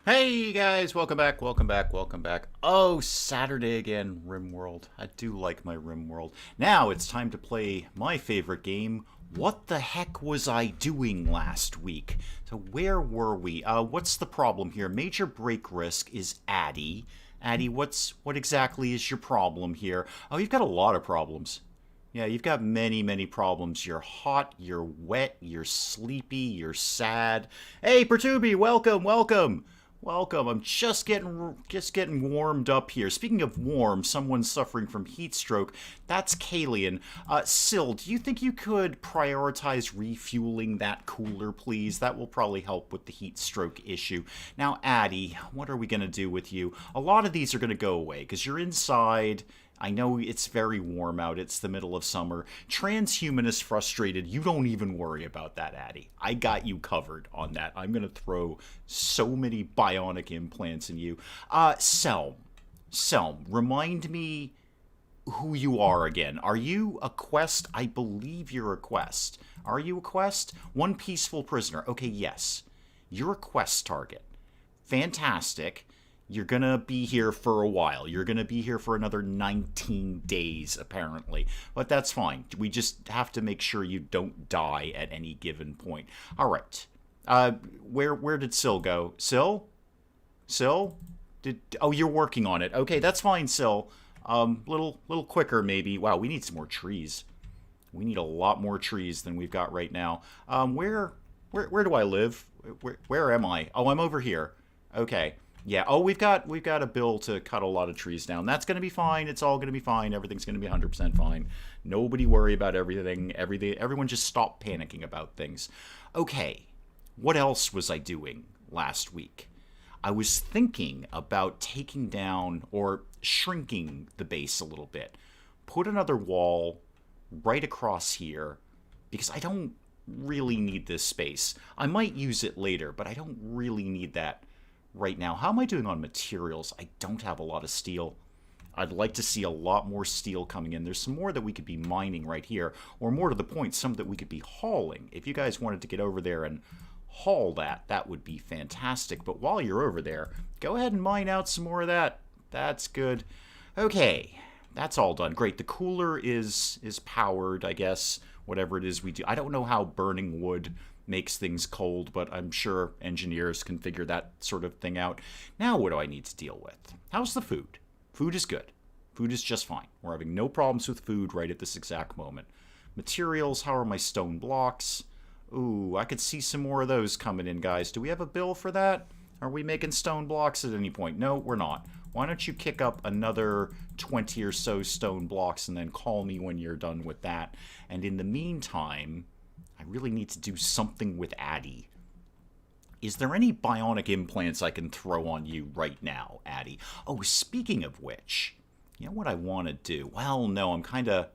Hey guys, welcome back, welcome back, welcome back. Oh, Saturday again, RimWorld. I do like my RimWorld. Now it's time to play my favorite game, What the Heck Was I Doing Last Week? So where were we? What's the problem here? Major break risk is Addy. Addy, what exactly is your problem here? Oh, you've got a lot of problems. Yeah, you've got many, many problems. You're hot, you're wet, you're sleepy, you're sad. Hey, Pertubi, welcome, welcome. Welcome. I'm just getting warmed up here. Speaking of warm, someone's suffering from heat stroke. That's Kalian. Syl, do you think you could prioritize refueling that cooler, please? That will probably help with the heat stroke issue. Now, Addy, what are we going to do with you? A lot of these are going to go away because you're inside. I know it's very warm out. It's the middle of summer. Transhumanist frustrated. You don't even worry about that, Addy. I got you covered on that. I'm going to throw so many bionic implants in you. Selm, remind me who you are again. Are you a quest? I believe you're a quest. Are you a quest? One peaceful prisoner. Okay, yes. You're a quest target. Fantastic. You're going to be here for a while. You're going to be here for another 19 days, apparently. But that's fine. We just have to make sure you don't die at any given point. All right. Where did Syl go? Syl? Syl? Oh, you're working on it. Okay, that's fine, Syl. Little quicker, maybe. Wow, we need some more trees. We need a lot more trees than we've got right now. Where do I live? Where am I? Oh, I'm over here. Okay. Yeah. Oh, we've got a bill to cut a lot of trees down. That's going to be fine. It's all going to be fine. Everything's going to be 100% fine. Nobody worry about everything. Everyone just stop panicking about things. Okay. What else was I doing last week? I was thinking about taking down or shrinking the base a little bit. Put another wall right across here because I don't really need this space. I might use it later, but I don't really need that right now. How am I doing on materials? I don't have a lot of steel. I'd like to see a lot more steel coming in. There's some more that we could be mining right here, or more to the point, some that we could be hauling. If you guys wanted to get over there and haul that, that would be fantastic. But while you're over there, go ahead and mine out some more of that. That's good. Okay, that's all done. Great. The cooler is powered, I guess, whatever it is we do. I don't know how burning wood makes things cold, but I'm sure engineers can figure that sort of thing out. Now what do I need to deal with? How's the food? Food is good. Food is just fine. We're having no problems with food right at this exact moment. Materials, how are my stone blocks? Ooh, I could see some more of those coming in, guys. Do we have a bill for that? Are we making stone blocks at any point? No, we're not. Why don't you kick up another 20 or so stone blocks and then call me when you're done with that. And in the meantime, I really need to do something with Addy. Is there any bionic implants I can throw on you right now, Addy? Oh, speaking of which, you know what I want to do? Well, no, I'm kind of...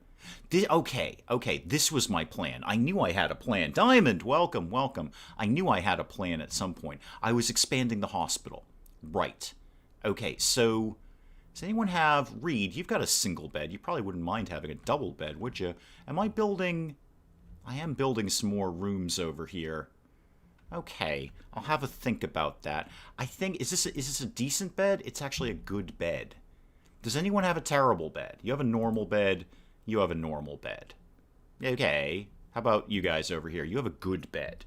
Okay, this was my plan. I knew I had a plan. Diamond, welcome, welcome. I knew I had a plan at some point. I was expanding the hospital. Right. Okay, so... Does anyone have... Reed, you've got a single bed. You probably wouldn't mind having a double bed, would you? Am I building... I am building some more rooms over here. Okay, I'll have a think about that. I think, is this a decent bed? It's actually a good bed. Does anyone have a terrible bed? You have a normal bed, you have a normal bed. Okay, how about you guys over here? You have a good bed.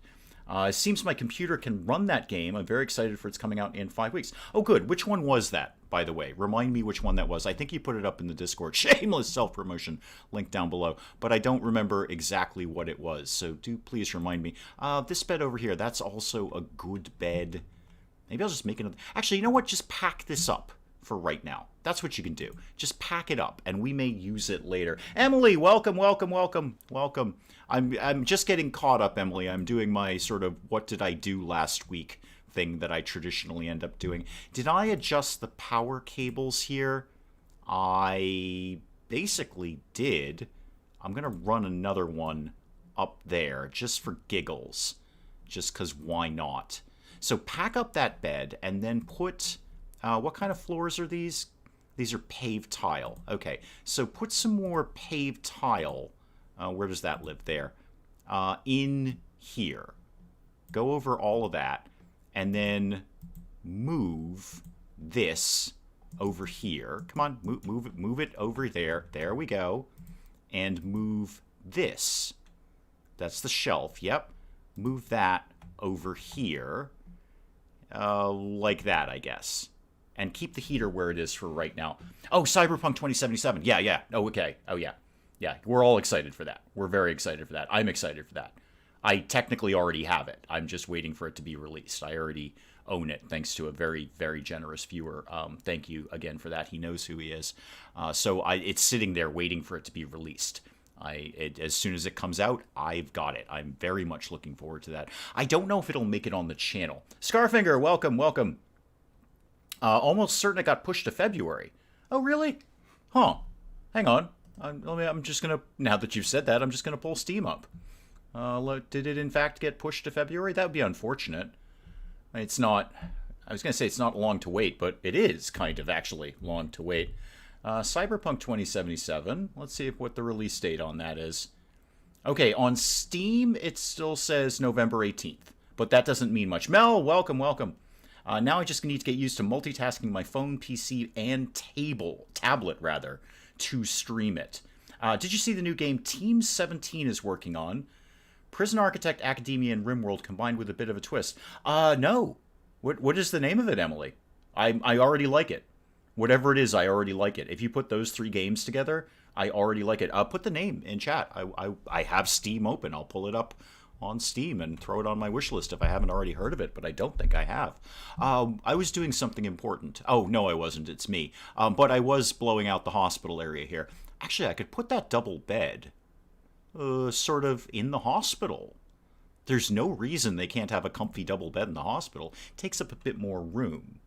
It seems my computer can run that game. I'm very excited for it's coming out in 5 weeks. Oh, good. Which one was that, by the way? Remind me which one that was. I think you put it up in the Discord. Shameless self-promotion. Link down below. But I don't remember exactly what it was, so do please remind me. This bed over here, that's also a good bed. Maybe I'll just make another... Actually, you know what? Just pack this up for right now. That's what you can do. Just pack it up, and we may use it later. Emily, welcome, welcome, welcome, welcome. I'm just getting caught up, Emily. I'm doing my sort of what did I do last week thing that I traditionally end up doing. Did I adjust the power cables here? I basically did. I'm going to run another one up there just for giggles. Just because why not? So pack up that bed and then put... what kind of floors are these? These are paved tile. Okay, so put some more paved tile. Where does that live? There. In here. Go over all of that. And then move this over here. Come on, move it over there. There we go. And move this. That's the shelf. Yep. Move that over here. Like that, I guess. And keep the heater where it is for right now. Oh, Cyberpunk 2077. Yeah. Oh, okay. Oh, yeah. Yeah, we're all excited for that. We're very excited for that. I'm excited for that. I technically already have it. I'm just waiting for it to be released. I already own it, thanks to a very, very generous viewer. Thank you again for that. He knows who he is. So it's sitting there waiting for it to be released. As soon as it comes out, I've got it. I'm very much looking forward to that. I don't know if it'll make it on the channel. Scarfinger, welcome. Almost certain it got pushed to February. Oh, really? Huh. Hang on. I'm just going to, now that you've said that, I'm just going to pull Steam up. Did it in fact get pushed to February? That would be unfortunate. It's not, I was going to say it's not long to wait, but it is kind of actually long to wait. Cyberpunk 2077. Let's see what the release date on that is. Okay, on Steam, it still says November 18th, but that doesn't mean much. Mel, welcome. Now I just need to get used to multitasking my phone, PC, and tablet, to stream it. Did you see the new game Team 17 is working on? Prison Architect, Academia, and RimWorld combined with a bit of a twist. No. What is the name of it, Emily? I already like it. Whatever it is, I already like it. If you put those 3 games together, I already like it. Put the name in chat. I have Steam open. I'll pull it up on Steam and throw it on my wish list if I haven't already heard of it, but I don't think I have. I was doing something important. Oh, no, I wasn't. It's me. But I was blowing out the hospital area here. Actually, I could put that double bed sort of in the hospital. There's no reason they can't have a comfy double bed in the hospital. It takes up a bit more room.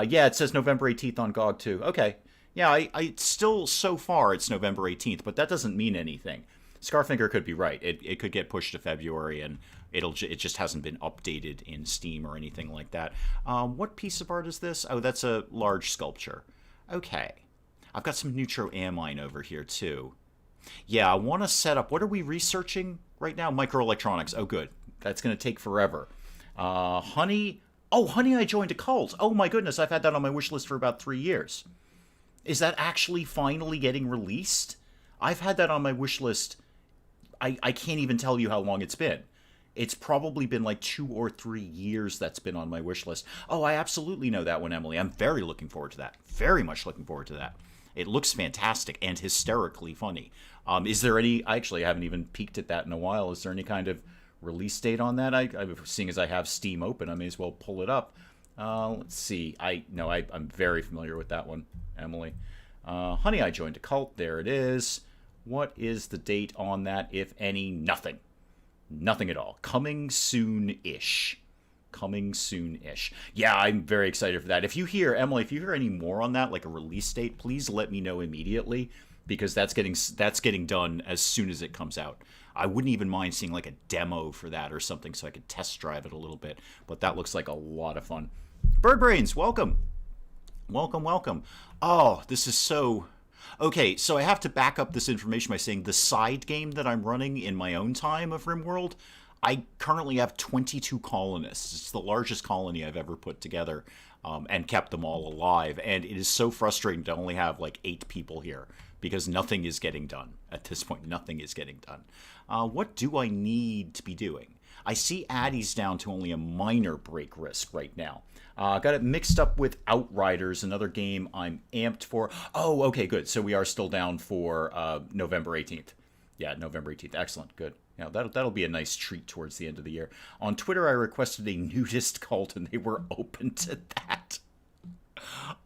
Yeah, it says November 18th on GOG too. Okay. Yeah, I still, so far, it's November 18th, but that doesn't mean anything. Scarfinger could be right. It could get pushed to February, and it just hasn't been updated in Steam or anything like that. What piece of art is this? Oh, that's a large sculpture. Okay. I've got some neutro amine over here, too. Yeah, I want to set up... What are we researching right now? Microelectronics. Oh, good. That's going to take forever. Honey... Oh, Honey, I Joined a Cult. Oh, my goodness. I've had that on my wish list for about 3 years. Is that actually finally getting released? I've had that on my wish list... I can't even tell you how long it's been. It's probably been like 2 or 3 years that's been on my wish list. Oh, I absolutely know that one, Emily. I'm very looking forward to that. Very much looking forward to that. It looks fantastic and hysterically funny. Is there any... I actually haven't even peeked at that in a while. Is there any kind of release date on that? Seeing as I have Steam open, I may as well pull it up. Let's see. I'm very familiar with that one, Emily. Honey, I Joined a Cult. There it is. What is the date on that, if any? Nothing. Nothing at all. Coming soon-ish. Yeah, I'm very excited for that. If you hear, Emily, if you hear any more on that, like a release date, please let me know immediately, because that's getting done as soon as it comes out. I wouldn't even mind seeing like a demo for that or something so I could test drive it a little bit, but that looks like a lot of fun. Birdbrains, welcome. Welcome. Oh, this is so... Okay, so I have to back up this information by saying the side game that I'm running in my own time of RimWorld, I currently have 22 colonists. It's the largest colony I've ever put together, and kept them all alive. And it is so frustrating to only have like 8 people here, because nothing is getting done. At this point, nothing is getting done. What do I need to be doing? I see Addie's down to only a minor break risk right now. Got it mixed up with Outriders, another game I'm amped for. Oh, okay, good. So we are still down for November 18th. Yeah, November 18th. Excellent, good. Yeah, that'll be a nice treat towards the end of the year. On Twitter, I requested a nudist cult, and they were open to that.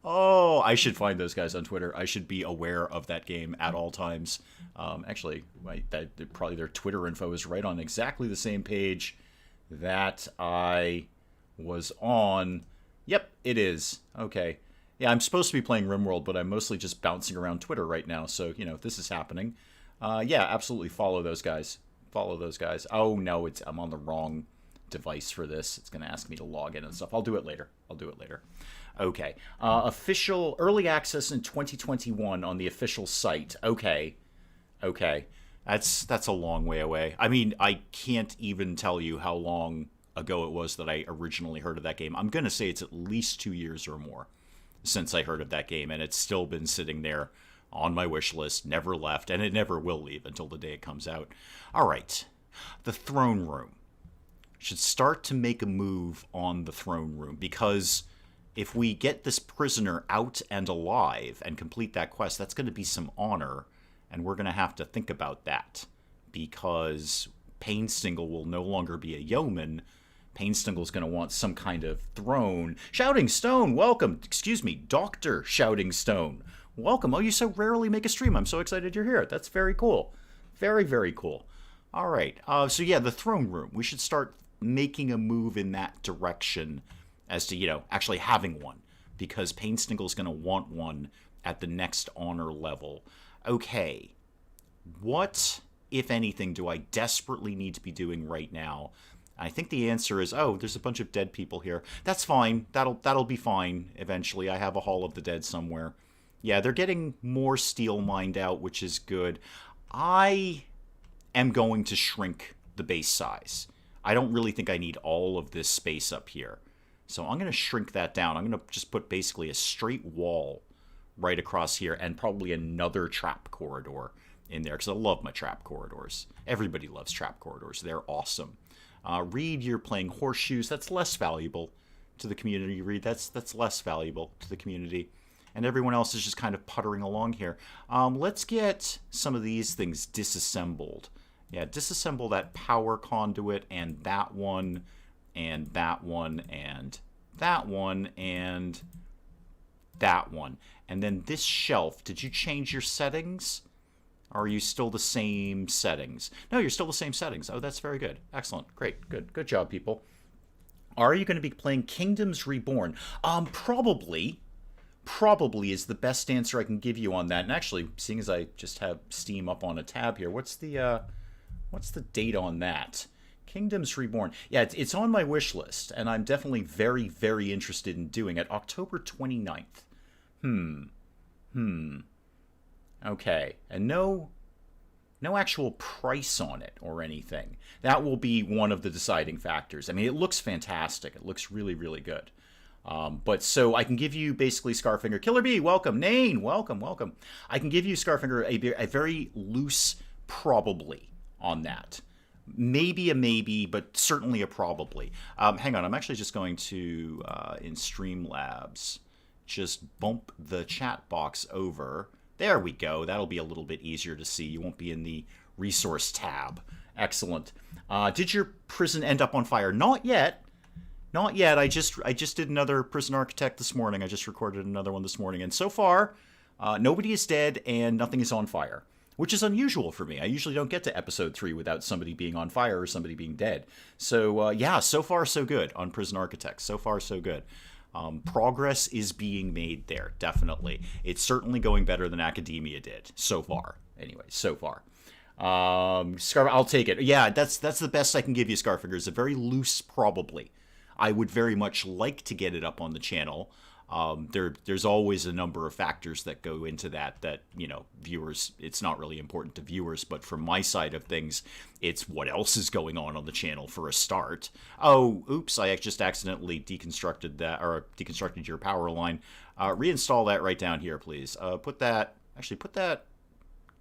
Oh, I should find those guys on Twitter. I should be aware of that game at all times. Actually, probably their Twitter info is right on exactly the same page that I was on. Yep, it is. Okay. Yeah, I'm supposed to be playing RimWorld, but I'm mostly just bouncing around Twitter right now, so, this is happening. Yeah, absolutely follow those guys. Follow those guys. Oh, no, I'm on the wrong device for this. It's going to ask me to log in and stuff. I'll do it later. Okay. Official early access in 2021 on the official site. Okay. That's a long way away. I mean, I can't even tell you how long ago it was that I originally heard of that game. I'm going to say it's at least 2 years or more since I heard of that game, and it's still been sitting there on my wish list, never left, and it never will leave until the day it comes out. All right, the throne room. Should start to make a move on the throne room, because if we get this prisoner out and alive and complete that quest, that's going to be some honor, and we're going to have to think about that, because Painstingle will no longer be a yeoman. Painstingle's going to want some kind of throne. Shouting Stone, welcome. Excuse me, Dr. Shouting Stone, welcome. Oh, you so rarely make a stream. I'm so excited you're here. That's very cool. Very, very cool. All right. So yeah, the throne room. We should start making a move in that direction as to, actually having one, because Painstingle's going to want one at the next honor level. Okay. What, if anything, do I desperately need to be doing right now? I think the answer is, there's a bunch of dead people here. That's fine. That'll be fine eventually. I have a Hall of the Dead somewhere. Yeah, they're getting more steel mined out, which is good. I am going to shrink the base size. I don't really think I need all of this space up here. So I'm going to shrink that down. I'm going to just put basically a straight wall right across here and probably another trap corridor in there, because I love my trap corridors. Everybody loves trap corridors. They're awesome. Reed, you're playing horseshoes. That's less valuable to the community. Reed, that's less valuable to the community. And everyone else is just kind of puttering along here. Let's get some of these things disassembled. Yeah, disassemble that power conduit and that one and that one and that one and that one. And then this shelf, did you change your settings? Or are you still the same settings? No, you're still the same settings. Oh, that's very good. Excellent. Great. Good job, people. Are you going to be playing Kingdoms Reborn? Probably is the best answer I can give you on that. And actually, seeing as I just have Steam up on a tab here, what's the date on that? Kingdoms Reborn. Yeah, it's on my wish list, and I'm definitely very, very interested in doing it. October 29th. Okay, and no actual price on it or anything. That will be one of the deciding factors. I mean, it looks fantastic. It looks really, really good. But so I can give you basically Scarfinger. Killer Bee, welcome. Nain, welcome. I can give you Scarfinger a very loose probably on that. Maybe a maybe, but certainly a probably. Hang on, I'm actually just going to, in Streamlabs, just bump the chat box over. There we go. That'll be a little bit easier to see. You won't be in the resource tab. Excellent. Did your prison end up on fire? Not yet. Not yet. I just did another Prison Architect this morning. I just recorded another one this morning. And so far, nobody is dead and nothing is on fire, which is unusual for me. I usually don't get to episode 3 without somebody being on fire or somebody being dead. So, yeah, so far so good on Prison Architect. So far so good. Progress is being made there, definitely. It's certainly going better than Academia did, so far. Anyway, so far. I'll take it. Yeah, that's the best I can give you, Scarfinger. It's a very loose probably. I would very much like to get it up on the channel. There's always a number of factors that go into that, viewers, it's not really important to viewers, but from my side of things, it's what else is going on the channel for a start. Oh, oops, I just accidentally deconstructed that, or deconstructed your power line. Reinstall that right down here, please. Put that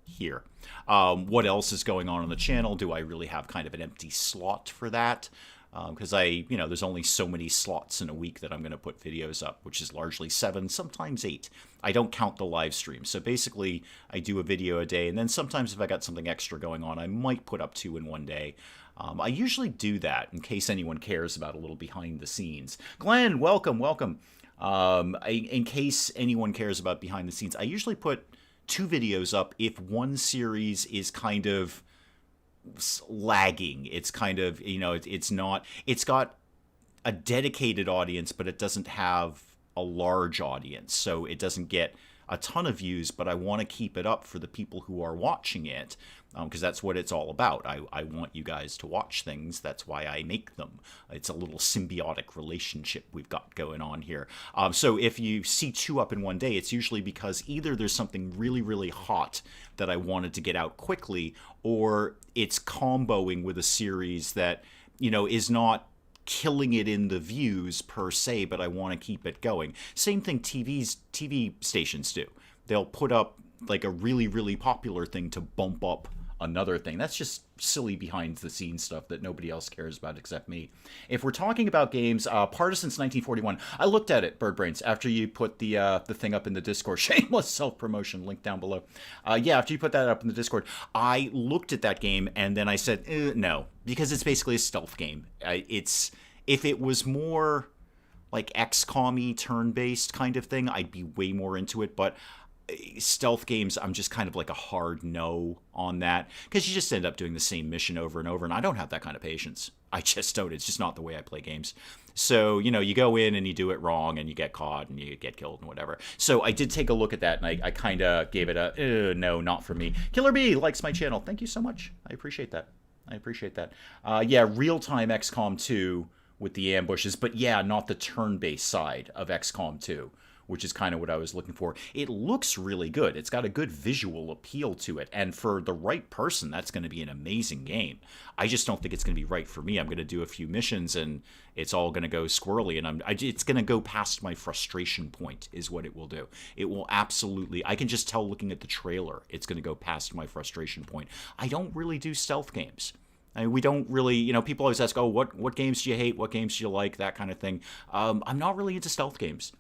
here. What else is going on the channel? Do I really have kind of an empty slot for that? Because there's only so many slots in a week that I'm going to put videos up, which is largely 7, sometimes 8. I don't count the live stream. So basically, I do a video a day, and then sometimes if I got something extra going on, I might put up 2 in one day. I usually do that in case anyone cares about a little behind the scenes. Glenn, welcome. In case anyone cares about behind the scenes, I usually put 2 videos up if one series is kind of lagging. It's kind of, it's got a dedicated audience, but it doesn't have a large audience, so it doesn't get a ton of views, but I want to keep it up for the people who are watching it, because that's what it's all about. I want you guys to watch things. That's why I make them. It's a little symbiotic relationship we've got going on here. So if you see 2 up in one day, it's usually because either there's something really, really hot that I wanted to get out quickly, or it's comboing with a series that, is not killing it in the views per se, but I want to keep it going. Same thing TV stations do. They'll put up like a really, really popular thing to bump up another thing. That's just silly behind the scenes stuff that nobody else cares about except me. If we're talking about games, Partisans 1941, I looked at it, Birdbrains, after you put the thing up in the Discord. Shameless self-promotion, link down below. Yeah, after you put that up in the Discord, I looked at that game and then I said, no, because it's basically a stealth game. If it was more like XCOM-y turn-based kind of thing, I'd be way more into it, but stealth games, I'm just kind of like a hard no on that, because you just end up doing the same mission over and over, and I don't have that kind of patience. I just don't. It's just not the way I play games. So, you go in and you do it wrong and you get caught and you get killed and whatever. So I did take a look at that, and I kind of gave it a, no, not for me. Killer B likes my channel. Thank you so much. I appreciate that. Yeah, real-time XCOM 2 with the ambushes, but yeah, not the turn-based side of XCOM 2. Which is kind of what I was looking for. It looks really good. It's got a good visual appeal to it. And for the right person, that's going to be an amazing game. I just don't think it's going to be right for me. I'm going to do a few missions, and it's all going to go squirrely. And it's going to go past my frustration point is what it will do. It will absolutely... I can just tell looking at the trailer, it's going to go past my frustration point. I don't really do stealth games. I mean, we don't really... people always ask, oh, what games do you hate? What games do you like? That kind of thing. I'm not really into stealth games.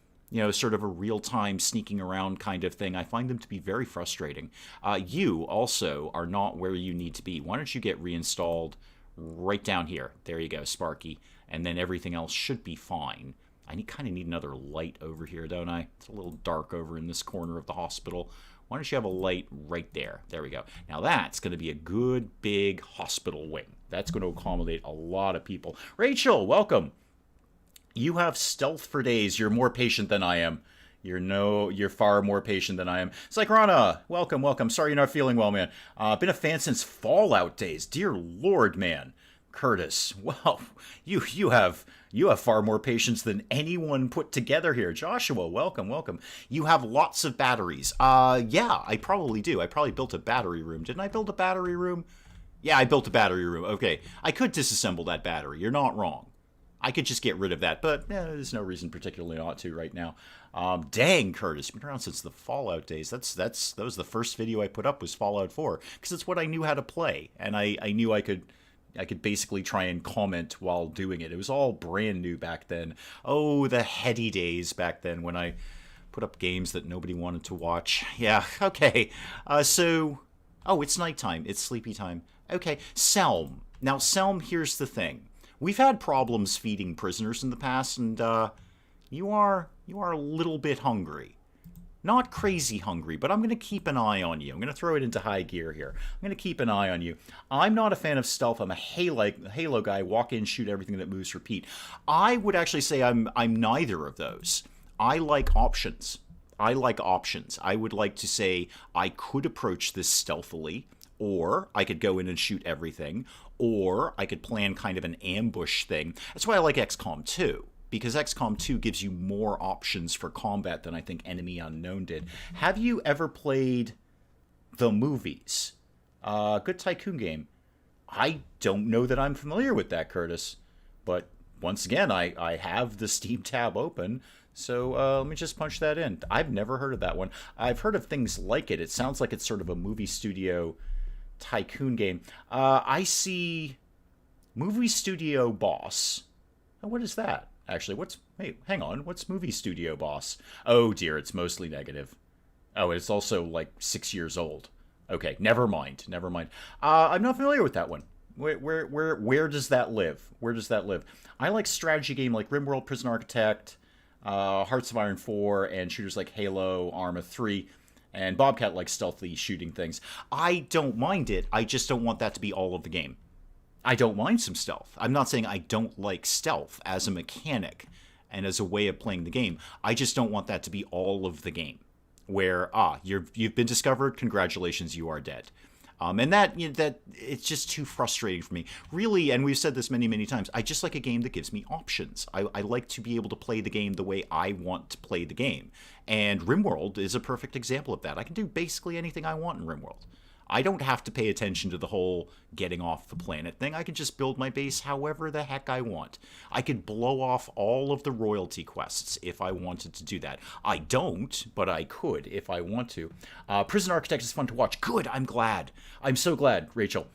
Sort of a real-time sneaking around kind of thing. I find them to be very frustrating. You also are not where you need to be. Why don't you get reinstalled right down here? There you go, Sparky. And then everything else should be fine. I kind of need another light over here, don't I? It's a little dark over in this corner of the hospital. Why don't you have a light right there? There we go. Now that's going to be a good, big hospital wing. That's going to accommodate a lot of people. Rachel, welcome. You have stealth for days. You're more patient than I am. You're far more patient than I am. Cycrana, welcome. Sorry you're not feeling well, man. Been a fan since Fallout days. Dear Lord, man. Curtis, well, you have far more patience than anyone put together here. Joshua, welcome. You have lots of batteries. Yeah, I probably do. I probably built a battery room. Didn't I build a battery room? Yeah, I built a battery room. Okay, I could disassemble that battery. You're not wrong. I could just get rid of that, but there's no reason particularly not to right now. Dang, Curtis, you've been around since the Fallout days. That was the first video I put up was Fallout 4, because it's what I knew how to play, and I knew I could basically try and comment while doing it. It was all brand new back then. Oh, the heady days back then when I put up games that nobody wanted to watch. Yeah, okay. Oh, it's nighttime. It's sleepy time. Okay, Selm. Now, Selm, here's the thing. We've had problems feeding prisoners in the past, and you are a little bit hungry. Not crazy hungry, but I'm going to keep an eye on you. I'm going to throw it into high gear here. I'm going to keep an eye on you. I'm not a fan of stealth. I'm a Halo guy. Walk in, shoot everything that moves, repeat. I would actually say I'm neither of those. I like options. I would like to say I could approach this stealthily, or I could go in and shoot everything, or I could plan kind of an ambush thing. That's why I like XCOM 2, because XCOM 2 gives you more options for combat than I think Enemy Unknown did. Have you ever played the movies? Good Tycoon game. I don't know that I'm familiar with that, Curtis. But once again, I have the Steam tab open, so let me just punch that in. I've never heard of that one. I've heard of things like it. It sounds like it's sort of a movie studio Tycoon game. I see Movie Studio Boss. Oh, what is that? Actually, hang on. What's Movie Studio Boss? Oh dear, it's mostly negative. Oh, it's also like 6 years old. Okay, never mind. I'm not familiar with that one. Where does that live? I like strategy game like RimWorld, Prison Architect, Hearts of Iron 4, and shooters like Halo, Arma 3. And Bobcat likes stealthily shooting things. I don't mind it. I just don't want that to be all of the game. I don't mind some stealth. I'm not saying I don't like stealth as a mechanic and as a way of playing the game. I just don't want that to be all of the game. Where, you've been discovered, congratulations, you are dead. And that it's just too frustrating for me. Really, and we've said this many, many times, I just like a game that gives me options. I like to be able to play the game the way I want to play the game. And RimWorld is a perfect example of that. I can do basically anything I want in RimWorld. I don't have to pay attention to the whole getting off the planet thing. I can just build my base however the heck I want. I could blow off all of the royalty quests if I wanted to do that. I don't, but I could if I want to. Prison Architect is fun to watch. Good, I'm glad. I'm so glad, Rachel.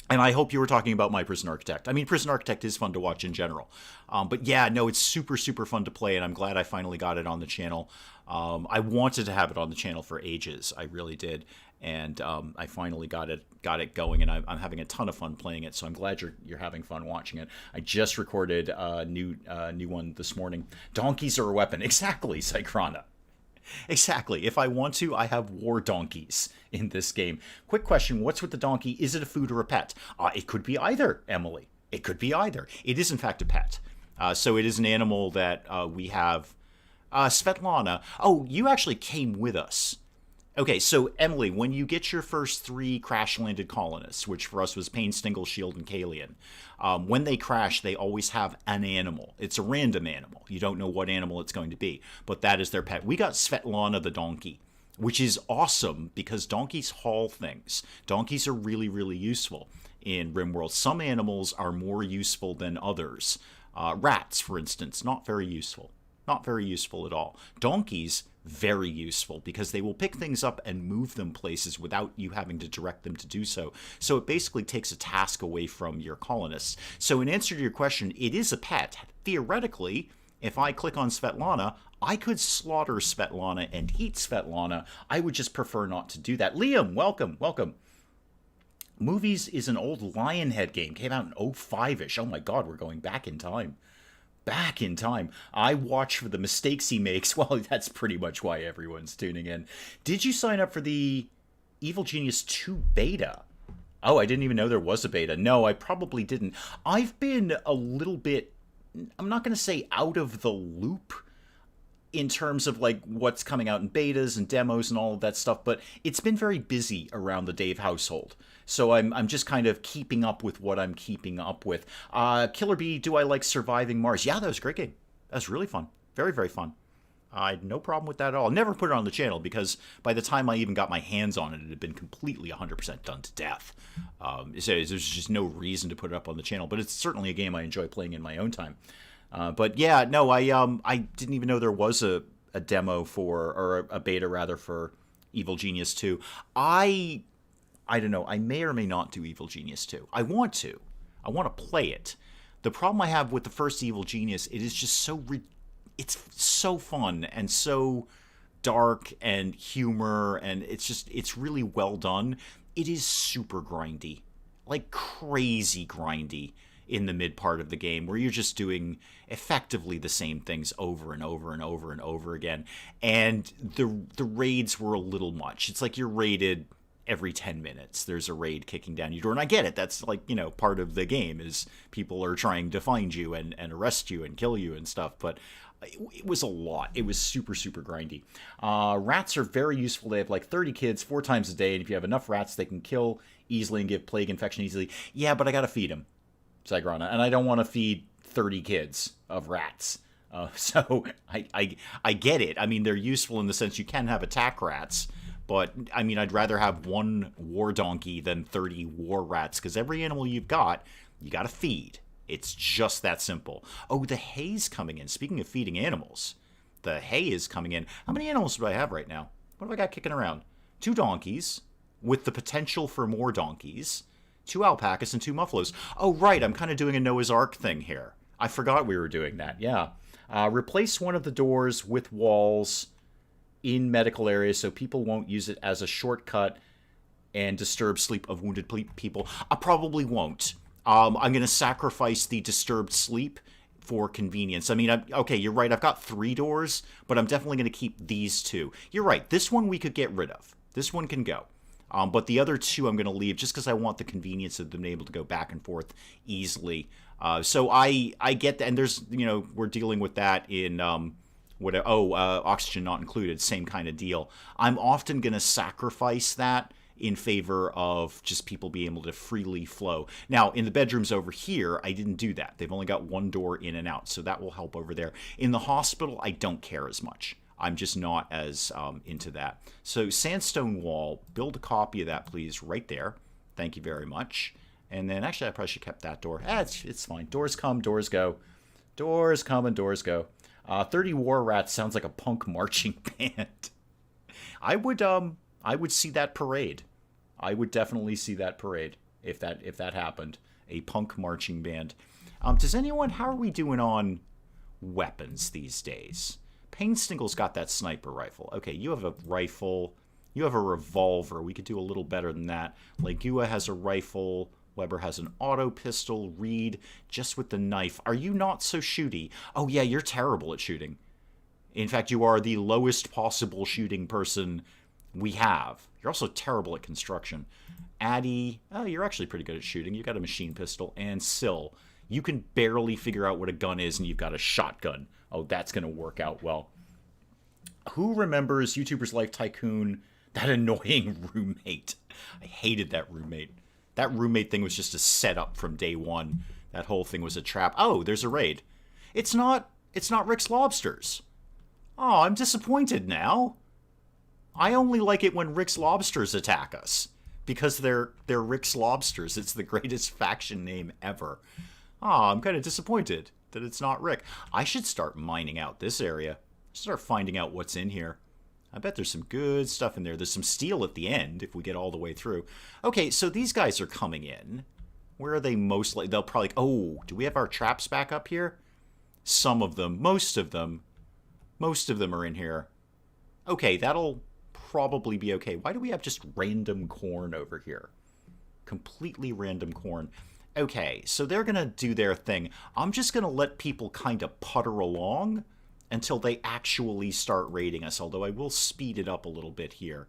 And I hope you were talking about my Prison Architect. I mean, Prison Architect is fun to watch in general. But yeah, no, it's super, super fun to play, and I'm glad I finally got it on the channel. I wanted to have it on the channel for ages. I really did. And I finally got it going, and I'm having a ton of fun playing it, so I'm glad you're having fun watching it. I just recorded a new one this morning. Donkeys are a weapon. Exactly, Cycrana. Exactly. If I want to, I have war donkeys in this game. Quick question, what's with the donkey? Is it a food or a pet? It could be either, Emily. It could be either. It is, in fact, a pet. So it is an animal that we have. Svetlana. Oh, you actually came with us. Okay, so Emily, when you get your first 3 crash-landed colonists, which for us was Pain, Stingle, Shield, and Kalian, when they crash, they always have an animal. It's a random animal. You don't know what animal it's going to be, but that is their pet. We got Svetlana the donkey, which is awesome because donkeys haul things. Donkeys are really, really useful in RimWorld. Some animals are more useful than others. Rats, for instance, not very useful. Not very useful at all. Donkeys, very useful because they will pick things up and move them places without you having to direct them to do so. So it basically takes a task away from your colonists. So in answer to your question, it is a pet. Theoretically, if I click on Svetlana, I could slaughter Svetlana and eat Svetlana. I would just prefer not to do that. Liam, welcome, welcome. Movies is an old Lionhead game. Came out in 05-ish. Oh my god, we're going back in time. Back in time. I watch for the mistakes he makes. Well, that's pretty much why everyone's tuning in. Did you sign up for the Evil Genius 2 beta? Oh, I didn't even know there was a beta. No, I probably didn't. I've been a little bit, I'm not going to say out of the loop in terms of like what's coming out in betas and demos and all of that stuff, but it's been very busy around the Dave household. So I'm just kind of keeping up with what I'm keeping up with. Killer Bee, do I like Surviving Mars? Yeah, that was a great game. That was really fun. Very, very fun. I had no problem with that at all. Never put it on the channel because by the time I even got my hands on it, it had been completely 100% done to death. So there's just no reason to put it up on the channel, but it's certainly a game I enjoy playing in my own time. But yeah, no, I didn't even know there was a demo for, or a beta rather, for Evil Genius 2. I don't know, I may or may not do Evil Genius 2. I want to. I want to play it. The problem I have with the first Evil Genius, it is just so, it's so fun and so dark and humor, and it's really well done. It is super grindy, like crazy grindy in the mid part of the game, where you're just doing effectively the same things over and over and over and over again. And the raids were a little much. It's like you're raided every 10 minutes. There's a raid kicking down your door, and I get it. That's like, you know, part of the game is people are trying to find you and arrest you and kill you and stuff, but it was a lot. It was super, super grindy. Rats are very useful. They have like 30 kids 4 times a day, and if you have enough rats, they can kill easily and give plague infection easily. Yeah, but I gotta feed them, Zygrana, and I don't want to feed 30 kids of rats. So I get it. I mean, they're useful in the sense you can have attack rats, but I mean, I'd rather have 1 war donkey than 30 war rats, because every animal you've got, you got to feed. It's just that simple. Oh, the hay's coming in. Speaking of feeding animals, the hay is coming in. How many animals do I have right now? What have I got kicking around? 2 donkeys, with the potential for more donkeys, 2 alpacas, and 2 muffaloes. Oh, right, I'm kind of doing a Noah's Ark thing here. I forgot we were doing that, yeah. Replace one of the doors with walls in medical areas so people won't use it as a shortcut and disturb sleep of wounded people. I probably won't. I'm going to sacrifice the disturbed sleep for convenience. I mean, okay, you're right. I've got 3 doors, but I'm definitely going to keep these 2. You're right. This one we could get rid of. This one can go. But the other 2 I'm going to leave just because I want the convenience of them able to go back and forth easily. So I get that. And there's, you know, we're dealing with that in... oxygen not included, same kind of deal. I'm often going to sacrifice that in favor of just people being able to freely flow. Now, in the bedrooms over here, I didn't do that. They've only got 1 door in and out, so that will help over there. In the hospital, I don't care as much. I'm just not as into that. So sandstone wall, build a copy of that, please, right there. Thank you very much. And then, actually, I probably should have kept that door. It's fine. Doors come, doors go. Doors come and doors go. 30 war rats sounds like a punk marching band. I would see that parade. I would definitely see that parade if that happened. A punk marching band. Does anyone? How are we doing on weapons these days? Painstinkle's got that sniper rifle. Okay, you have a rifle. You have a revolver. We could do a little better than that. Legua has a rifle. Weber has an auto pistol. Reed just with the knife. Are you not so shooty? Oh yeah, you're terrible at shooting. In fact, you are the lowest possible shooting person we have. You're also terrible at construction. Addie, oh, you're actually pretty good at shooting. You got a machine pistol. And Syl, you can barely figure out what a gun is, and you've got a shotgun. Oh, that's going to work out well. Who remembers YouTuber's Life Tycoon, that annoying roommate? I hated that roommate. That roommate thing was just a setup from day one. That whole thing was a trap. Oh, there's a raid. It's not Rick's Lobsters. Oh, I'm disappointed now. I only like it when Rick's Lobsters attack us. Because they're Rick's Lobsters. It's the greatest faction name ever. Oh, I'm kind of disappointed that it's not Rick. I should start mining out this area. Start finding out what's in here. I bet there's some good stuff in there. There's some steel at the end if we get all the way through. Okay, so these guys are coming in. Where are they mostly? They'll probably... Oh, do we have our traps back up here? Some of them. Most of them. Most of them are in here. Okay, that'll probably be okay. Why do we have just random corn over here? Completely random corn. Okay, so they're going to do their thing. I'm just going to let people kind of putter along until they actually start raiding us, although I will speed it up a little bit here.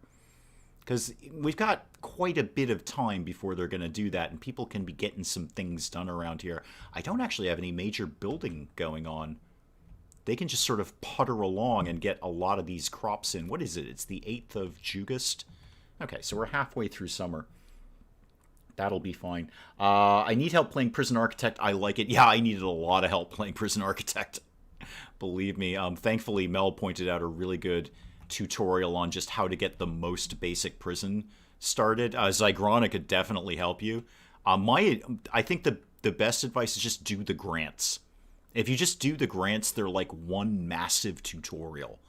Because we've got quite a bit of time before they're going to do that, and people can be getting some things done around here. I don't actually have any major building going on. They can just sort of putter along and get a lot of these crops in. What is it? It's the 8th of August. Okay, so we're halfway through summer. That'll be fine. I need help playing Prison Architect. I like it. Yeah, I needed a lot of help playing Prison Architect. Believe me. Thankfully, Mel pointed out a really good tutorial on just how to get the most basic prison started. Zygrona could definitely help you. I think the best advice is just do the grants. If you just do the grants, they're like one massive tutorial.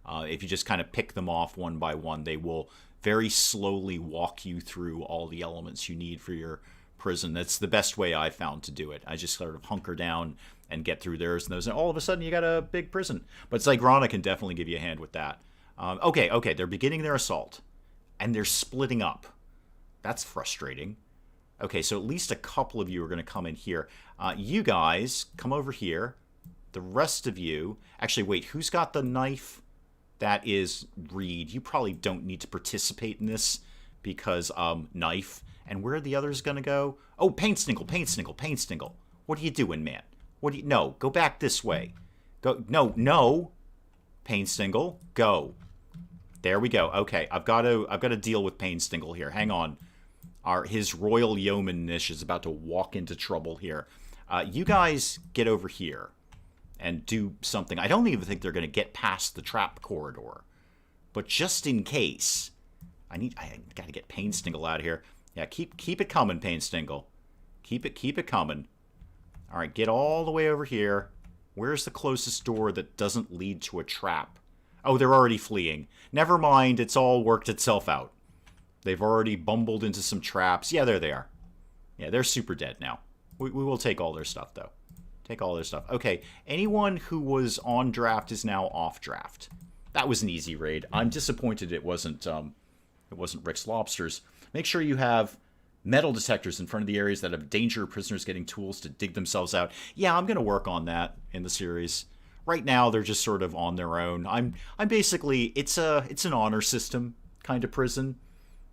If you just kind of pick them off one by one, they will very slowly walk you through all the elements you need for your prison. That's the best way I found to do it. I just sort of hunker down and get through theirs and those, and all of a sudden you got a big prison. But Zygrana can definitely give you a hand with that. Okay, they're beginning their assault, and they're splitting up. That's frustrating. Okay, so at least a couple of you are going to come in here. You guys, come over here. The rest of you... Actually, wait, who's got the knife? That is Reed. You probably don't need to participate in this because, knife. And where are the others going to go? Oh, Painstinkle. What are you doing, man? No, go back this way. Go, no. Painstinkle, go. There we go. Okay, I've got to deal with Painstinkle here. Hang on. His royal yeomanish is about to walk into trouble here. You guys get over here and do something. I don't even think they're going to get past the trap corridor. But just in case, I got to get Painstinkle out of here. Yeah, keep it coming, Painstinkle. Keep it coming. All right, get all the way over here. Where's the closest door that doesn't lead to a trap? Oh, they're already fleeing. Never mind, it's all worked itself out. They've already bumbled into some traps. Yeah, there they are. Yeah, they're super dead now. We will take all their stuff, though. Take all their stuff. Okay, anyone who was on draft is now off draft. That was an easy raid. I'm disappointed it wasn't Rick's Lobsters. Make sure you have metal detectors in front of the areas that have danger prisoners getting tools to dig themselves out. Yeah, I'm going to work on that in the series. Right now, they're just sort of on their own. I'm basically, it's an honor system kind of prison.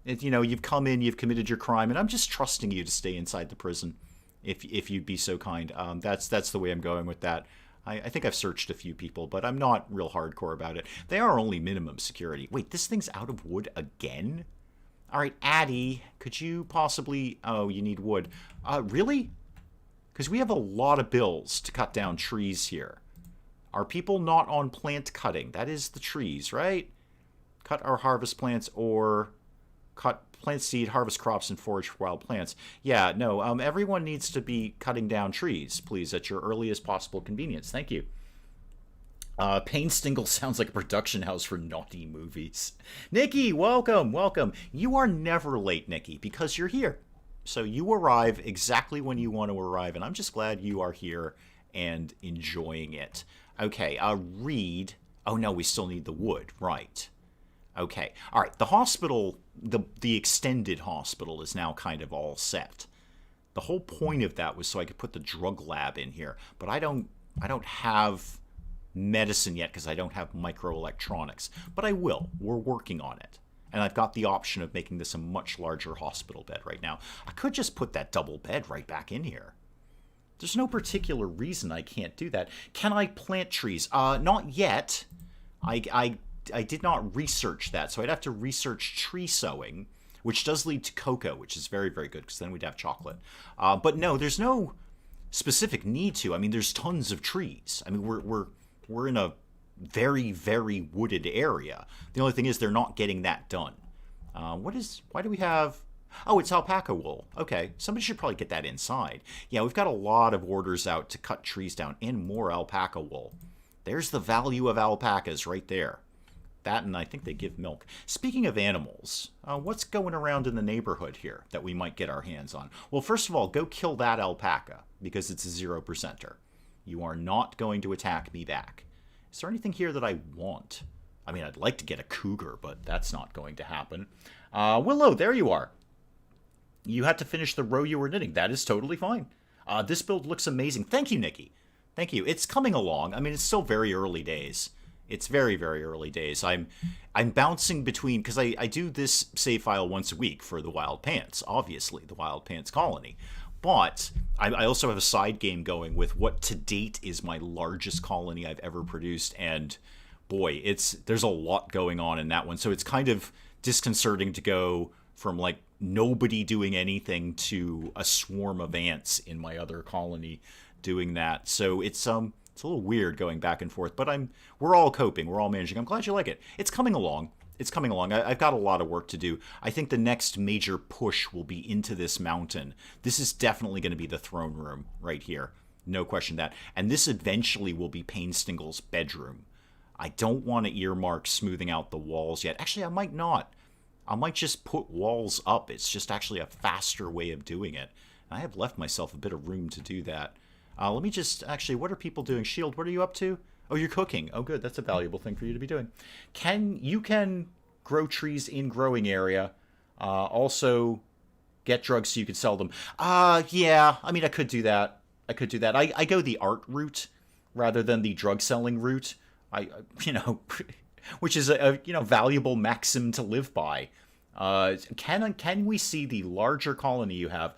You've come in, you've committed your crime, and I'm just trusting you to stay inside the prison, if you'd be so kind. That's the way I'm going with that. I think I've searched a few people, but I'm not real hardcore about it. They are only minimum security. Wait, this thing's out of wood again? All right, Addie, could you possibly... Oh, you need wood. Really? Because we have a lot of bills to cut down trees here. Are people not on plant cutting? That is the trees, right? Cut or harvest plants, or cut plant seed, harvest crops, and forage for wild plants. Yeah, no, everyone needs to be cutting down trees, please, at your earliest possible convenience. Thank you. Payne Stingle sounds like a production house for naughty movies. Nikki, welcome, welcome. You are never late, Nikki, because you're here. So you arrive exactly when you want to arrive, and I'm just glad you are here and enjoying it. Okay, read. Oh, no, we still need the wood, right. Okay, all right, the hospital, the extended hospital is now kind of all set. The whole point of that was so I could put the drug lab in here, but I don't have medicine yet because I don't have microelectronics, but I will. We're working on it. And I've got the option of making this a much larger hospital bed right now. I could just put that double bed right back in here. There's no particular reason I can't do that. Can I plant trees? Not yet. I did not research that, so I'd have to research tree sowing, which does lead to cocoa, which is very, very good, because then we'd have chocolate. But no, there's no specific need to. I mean, there's tons of trees. I mean, we're in a very, very wooded area. The only thing is they're not getting that done. Why do we have... Oh, it's alpaca wool. Okay, somebody should probably get that inside. Yeah, we've got a lot of orders out to cut trees down and more alpaca wool. There's the value of alpacas right there. That, and I think they give milk. Speaking of animals, what's going around in the neighborhood here that we might get our hands on? Well, first of all, go kill that alpaca, because it's a 0%er. You are not going to attack me back. Is there anything here that I want? I mean, I'd like to get a cougar, but that's not going to happen. Willow, there you are. You had to finish the row you were knitting. That is totally fine. This build looks amazing. Thank you, Nikki. Thank you. It's coming along. I mean, it's still very early days. It's very, very early days. I'm bouncing between, because I do this save file once a week for the Wild Pants, obviously, the Wild Pants colony. But I also have a side game going with what to date is my largest colony I've ever produced, and boy, there's a lot going on in that one. So it's kind of disconcerting to go from like nobody doing anything to a swarm of ants in my other colony doing that. So it's a little weird going back and forth, but we're all coping, we're all managing. I'm glad you like it. It's coming along. It's coming along. I've got a lot of work to do. I think the next major push will be into this mountain. This is definitely going to be the throne room right here. No question that. And this eventually will be Payne Stingle's bedroom. I don't want to earmark smoothing out the walls yet. Actually, I might not. I might just put walls up. It's just actually a faster way of doing it. I have left myself a bit of room to do that. Let me just... Actually, what are people doing? Shield, what are you up to? Oh, you're cooking. Oh, good. That's a valuable thing for you to be doing. You can grow trees in growing area. Also, get drugs so you can sell them. Yeah. I mean, I could do that. I go the art route rather than the drug selling route. Which is a valuable maxim to live by. Can we see the larger colony you have?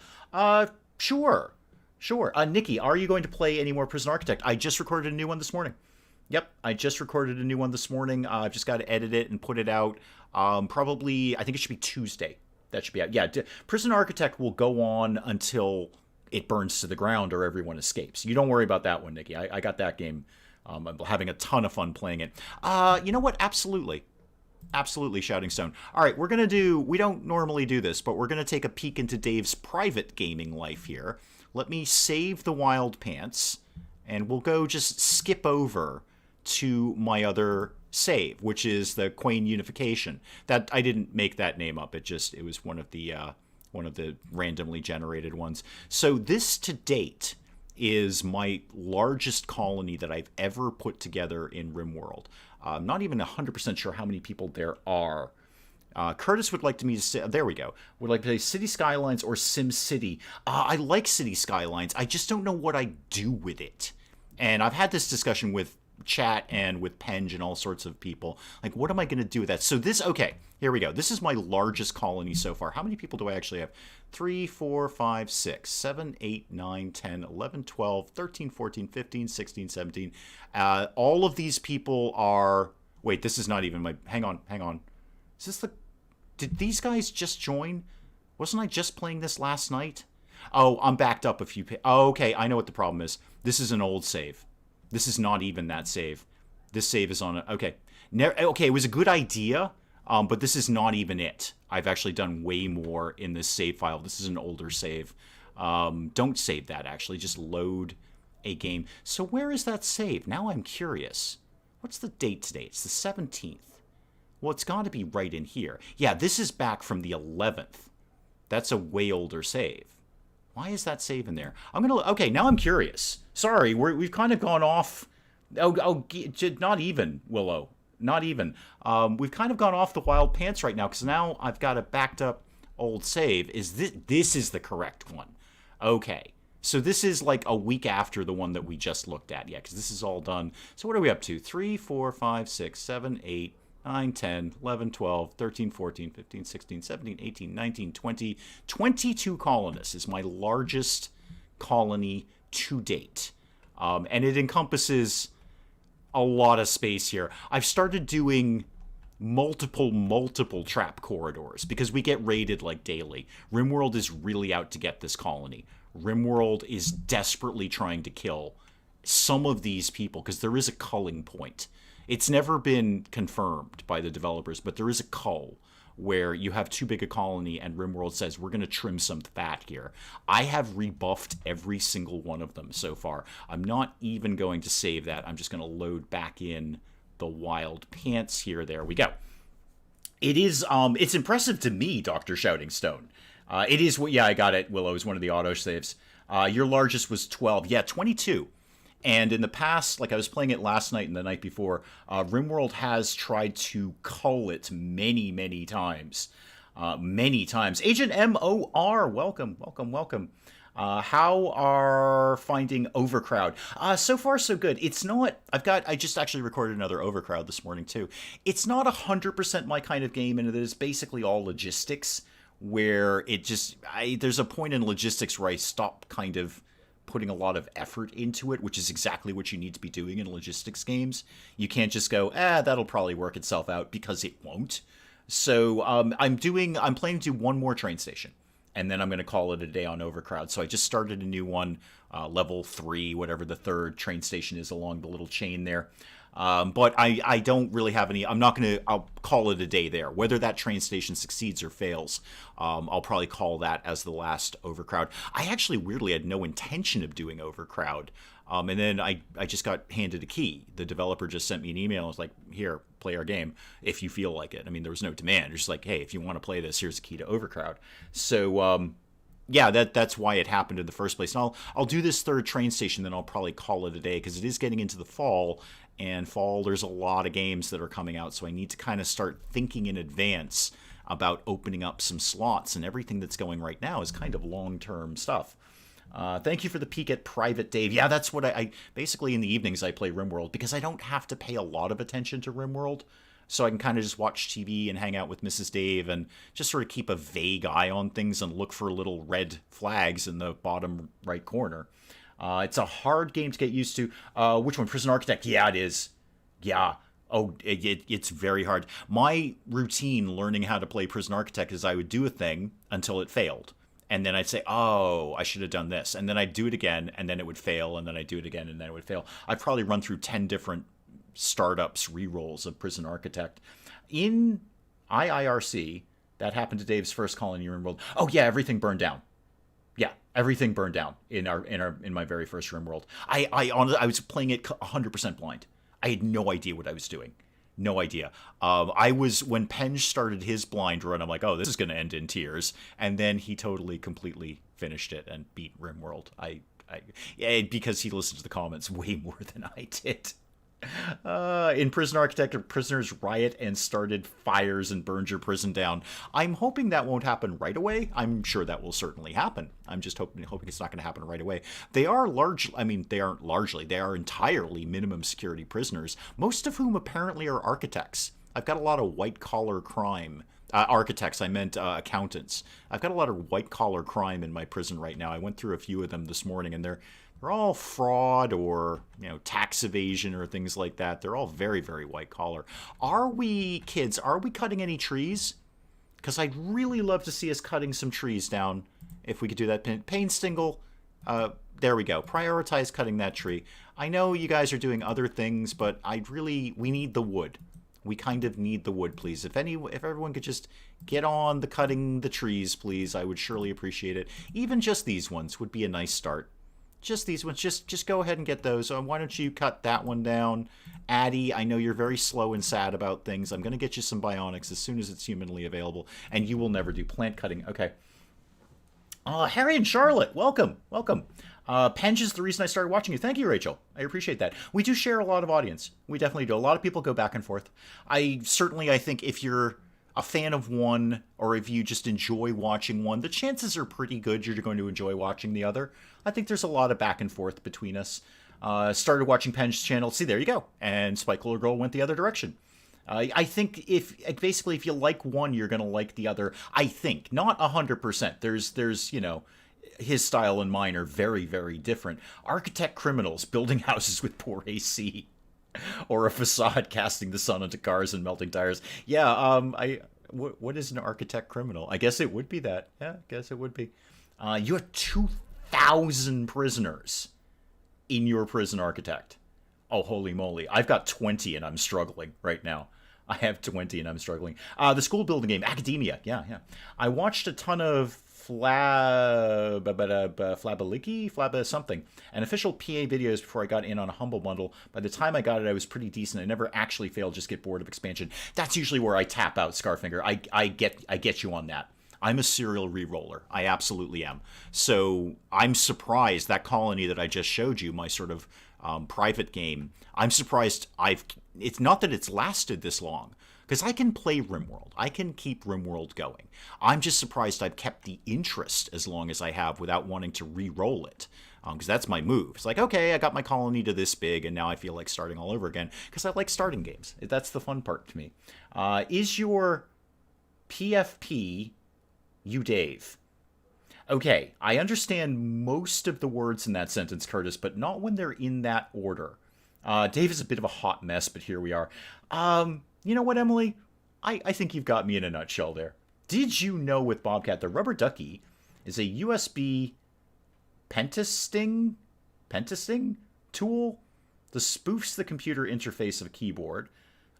Sure. Nikki, are you going to play any more Prison Architect? I just recorded a new one this morning. Yep, I just recorded a new one this morning. I've just got to edit it and put it out. Probably, I think it should be Tuesday. That should be out. Yeah, Prison Architect will go on until it burns to the ground or everyone escapes. You don't worry about that one, Nikki. I got that game. I'm having a ton of fun playing it. You know what? Absolutely, Shouting Stone. All right, we don't normally do this, but we're going to take a peek into Dave's private gaming life here. Let me save the Wild Pants, and we'll go just skip over to my other save, which is the Quain Unification. That I didn't make that name up. It was one of the randomly generated ones. So this to date is my largest colony that I've ever put together in RimWorld. I'm not even 100% sure how many people there are. Curtis would like me to say, there we go, would like to say City Skylines or Sim City. I like City Skylines. I just don't know what I do with it. And I've had this discussion with chat and with Penge and all sorts of people. Like, what am I going to do with that? So okay, here we go. This is my largest colony so far. How many people do I actually have? 3, 4, 5, 6, 7, 8, 9, 10, 11, 12, 13, 14, 15, 16, 17. All of these people are... Wait, this is not even my... Hang on. Is this the... Did these guys just join? Wasn't I just playing this last night? Oh, I'm backed up a few... Oh, okay, I know what the problem is. This is an old save. This is not even that save. This save is on... Okay. Okay, it was a good idea, but this is not even it. I've actually done way more in this save file. This is an older save. Don't save that, actually. Just load a game. So where is that save? Now I'm curious. What's the date today? It's the 17th. Well, it's got to be right in here. Yeah, this is back from the 11th. That's a way older save. Why is that save in there? Okay, now I'm curious. Sorry, we've kind of gone off... not even, Willow. Not even. We've kind of gone off the wild pants right now, because now I've got a backed up old save. This is the correct one. Okay. So this is like a week after the one that we just looked at. Yeah, because this is all done. So what are we up to? 3, 4, 5, 6, 7, 8, 9, 10, 11, 12, 13, 14, 15, 16, 17, 18, 19, 20. 22 colonists is my largest colony to date. And it encompasses a lot of space here. I've started doing multiple trap corridors because we get raided like daily. RimWorld is really out to get this colony. RimWorld is desperately trying to kill some of these people because there is a culling point. It's never been confirmed by the developers, but there is a cull where you have too big a colony and RimWorld says, we're going to trim some fat here. I have rebuffed every single one of them so far. I'm not even going to save that. I'm just going to load back in the wild pants here. There we go. It is, it's impressive to me, Dr. Shouting Stone. It is, yeah, I got it, Willow, is one of the auto saves. Your largest was 12. Yeah, 22. And in the past, like I was playing it last night and the night before, RimWorld has tried to cull it many times. Many times. Agent MOR, welcome. How are finding Overcrowd? So far, so good. It's not... I just actually recorded another Overcrowd this morning, too. It's not 100% my kind of game, and it is basically all logistics, where it just... there's a point in logistics where I stop kind of putting a lot of effort into it, which is exactly what you need to be doing in logistics games. You can't just go, that'll probably work itself out, because it won't. So I'm planning to do one more train station, and then I'm going to call it a day on Overcrowd. So I just started a new one, level 3, whatever the third train station is along the little chain there. But I don't really have any... I'll call it a day there. Whether that train station succeeds or fails, I'll probably call that as the last Overcrowd. I actually weirdly had no intention of doing Overcrowd. And then I just got handed a key. The developer just sent me an email. I was like, here, play our game if you feel like it. I mean, there was no demand. It's just like, hey, if you want to play this, here's a key to Overcrowd. So, yeah, that's why it happened in the first place. And I'll do this third train station, then I'll probably call it a day, because it is getting into the fall. And fall, there's a lot of games that are coming out, so I need to kind of start thinking in advance about opening up some slots, and everything that's going right now is kind of long-term stuff. Thank you for the peek at Private Dave. Yeah, that's what I basically in the evenings I play RimWorld, because I don't have to pay a lot of attention to RimWorld, so I can kind of just watch TV and hang out with Mrs. Dave and just sort of keep a vague eye on things and look for little red flags in the bottom right corner. It's a hard game to get used to. Which one? Prison Architect? Yeah, it is. Yeah. Oh, it's very hard. My routine learning how to play Prison Architect is I would do a thing until it failed. And then I'd say, oh, I should have done this. And then I'd do it again, and then it would fail, and then I'd do it again, and then it would fail. I've probably run through 10 different startups, re-rolls of Prison Architect. In IIRC, that happened to Dave's first colony in RimWorld. Oh, yeah, everything burned down. Yeah, everything burned down in my very first RimWorld. I honestly, I was playing it 100% blind. I had no idea what I was doing. No idea. When Penge started his blind run, I'm like, oh, this is going to end in tears. And then he totally, completely finished it and beat RimWorld. Because he listened to the comments way more than I did. In Prison Architect, prisoners riot and started fires and burned your prison down. I'm hoping that won't happen right away. I'm sure that will certainly happen. I'm just hoping it's not going to happen right away. They are they are entirely minimum security prisoners, most of whom apparently are architects. I've got a lot of white-collar crime. Architects, I meant accountants. I've got a lot of white-collar crime in my prison right now. I went through a few of them this morning, and they're all fraud or, tax evasion or things like that. They're all very, very white collar. Are we cutting any trees? Because I'd really love to see us cutting some trees down if we could do that. Painstingle, There we go. Prioritize cutting that tree. I know you guys are doing other things, but we need the wood. We kind of need the wood, please. If everyone could just get on the cutting the trees, please, I would surely appreciate it. Even just these ones would be a nice start. Just these ones. Just go ahead and get those. Why don't you cut that one down? Addie, I know you're very slow and sad about things. I'm going to get you some bionics as soon as it's humanly available. And you will never do plant cutting. Okay. Harry and Charlotte, welcome. Penge is the reason I started watching you. Thank you, Rachel. I appreciate that. We do share a lot of audience. We definitely do. A lot of people go back and forth. I think if you're a fan of one, or if you just enjoy watching one, the chances are pretty good you're going to enjoy watching the other. I think there's a lot of back and forth between us. Started watching Penge's channel. See, there you go. And Spike Little Girl went the other direction. I think if you like one, you're going to like the other. I think. Not 100%. There's his style and mine are very, very different. Architect criminals building houses with poor AC. Or a facade casting the sun onto cars and melting tires. Yeah, what is an architect criminal? I guess it would be that. Yeah, I guess it would be. You have 2,000 prisoners in your prison architect. Oh, holy moly. I've got 20 and I'm struggling right now. I have 20 and I'm struggling. The school building game, Academia. Yeah. I watched a ton of Flabba something, and official PA videos before I got in on a Humble Bundle. By the time I got it, I was pretty decent. I never actually failed, just get bored of expansion. That's usually where I tap out, Scarfinger. I get you on that. I'm a serial re-roller. I absolutely am. So I'm surprised that colony that I just showed you, my sort of private game, I'm surprised it's not that it's lasted this long. Because I can play RimWorld. I can keep RimWorld going. I'm just surprised I've kept the interest as long as I have without wanting to re-roll it. Because that's my move. It's like, okay, I got my colony to this big, and now I feel like starting all over again. Because I like starting games. That's the fun part to me. Is your PFP you, Dave? Okay, I understand most of the words in that sentence, Curtis, but not when they're in that order. Dave is a bit of a hot mess, but here we are. You know what, Emily? I think you've got me in a nutshell there. Did you know with Bobcat, the rubber ducky is a USB pentasting tool that spoofs the computer interface of a keyboard,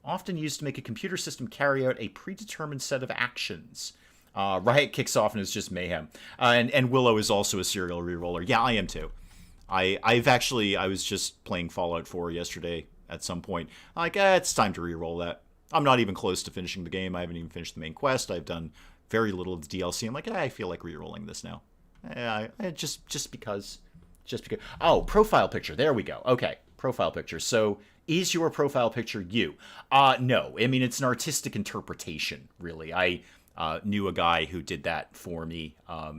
often used to make a computer system carry out a predetermined set of actions. Riot kicks off and it's just mayhem. And Willow is also a serial reroller. Yeah, I am too. I was just playing Fallout 4 yesterday at some point. Like, it's time to reroll that. I'm not even close to finishing the game. I haven't even finished the main quest. I've done very little of the DLC. I'm like, I feel like re-rolling this now. Just because. Oh, profile picture. There we go. Okay, profile picture. So, is your profile picture you? No. I mean, it's an artistic interpretation, really. I knew a guy who did that for me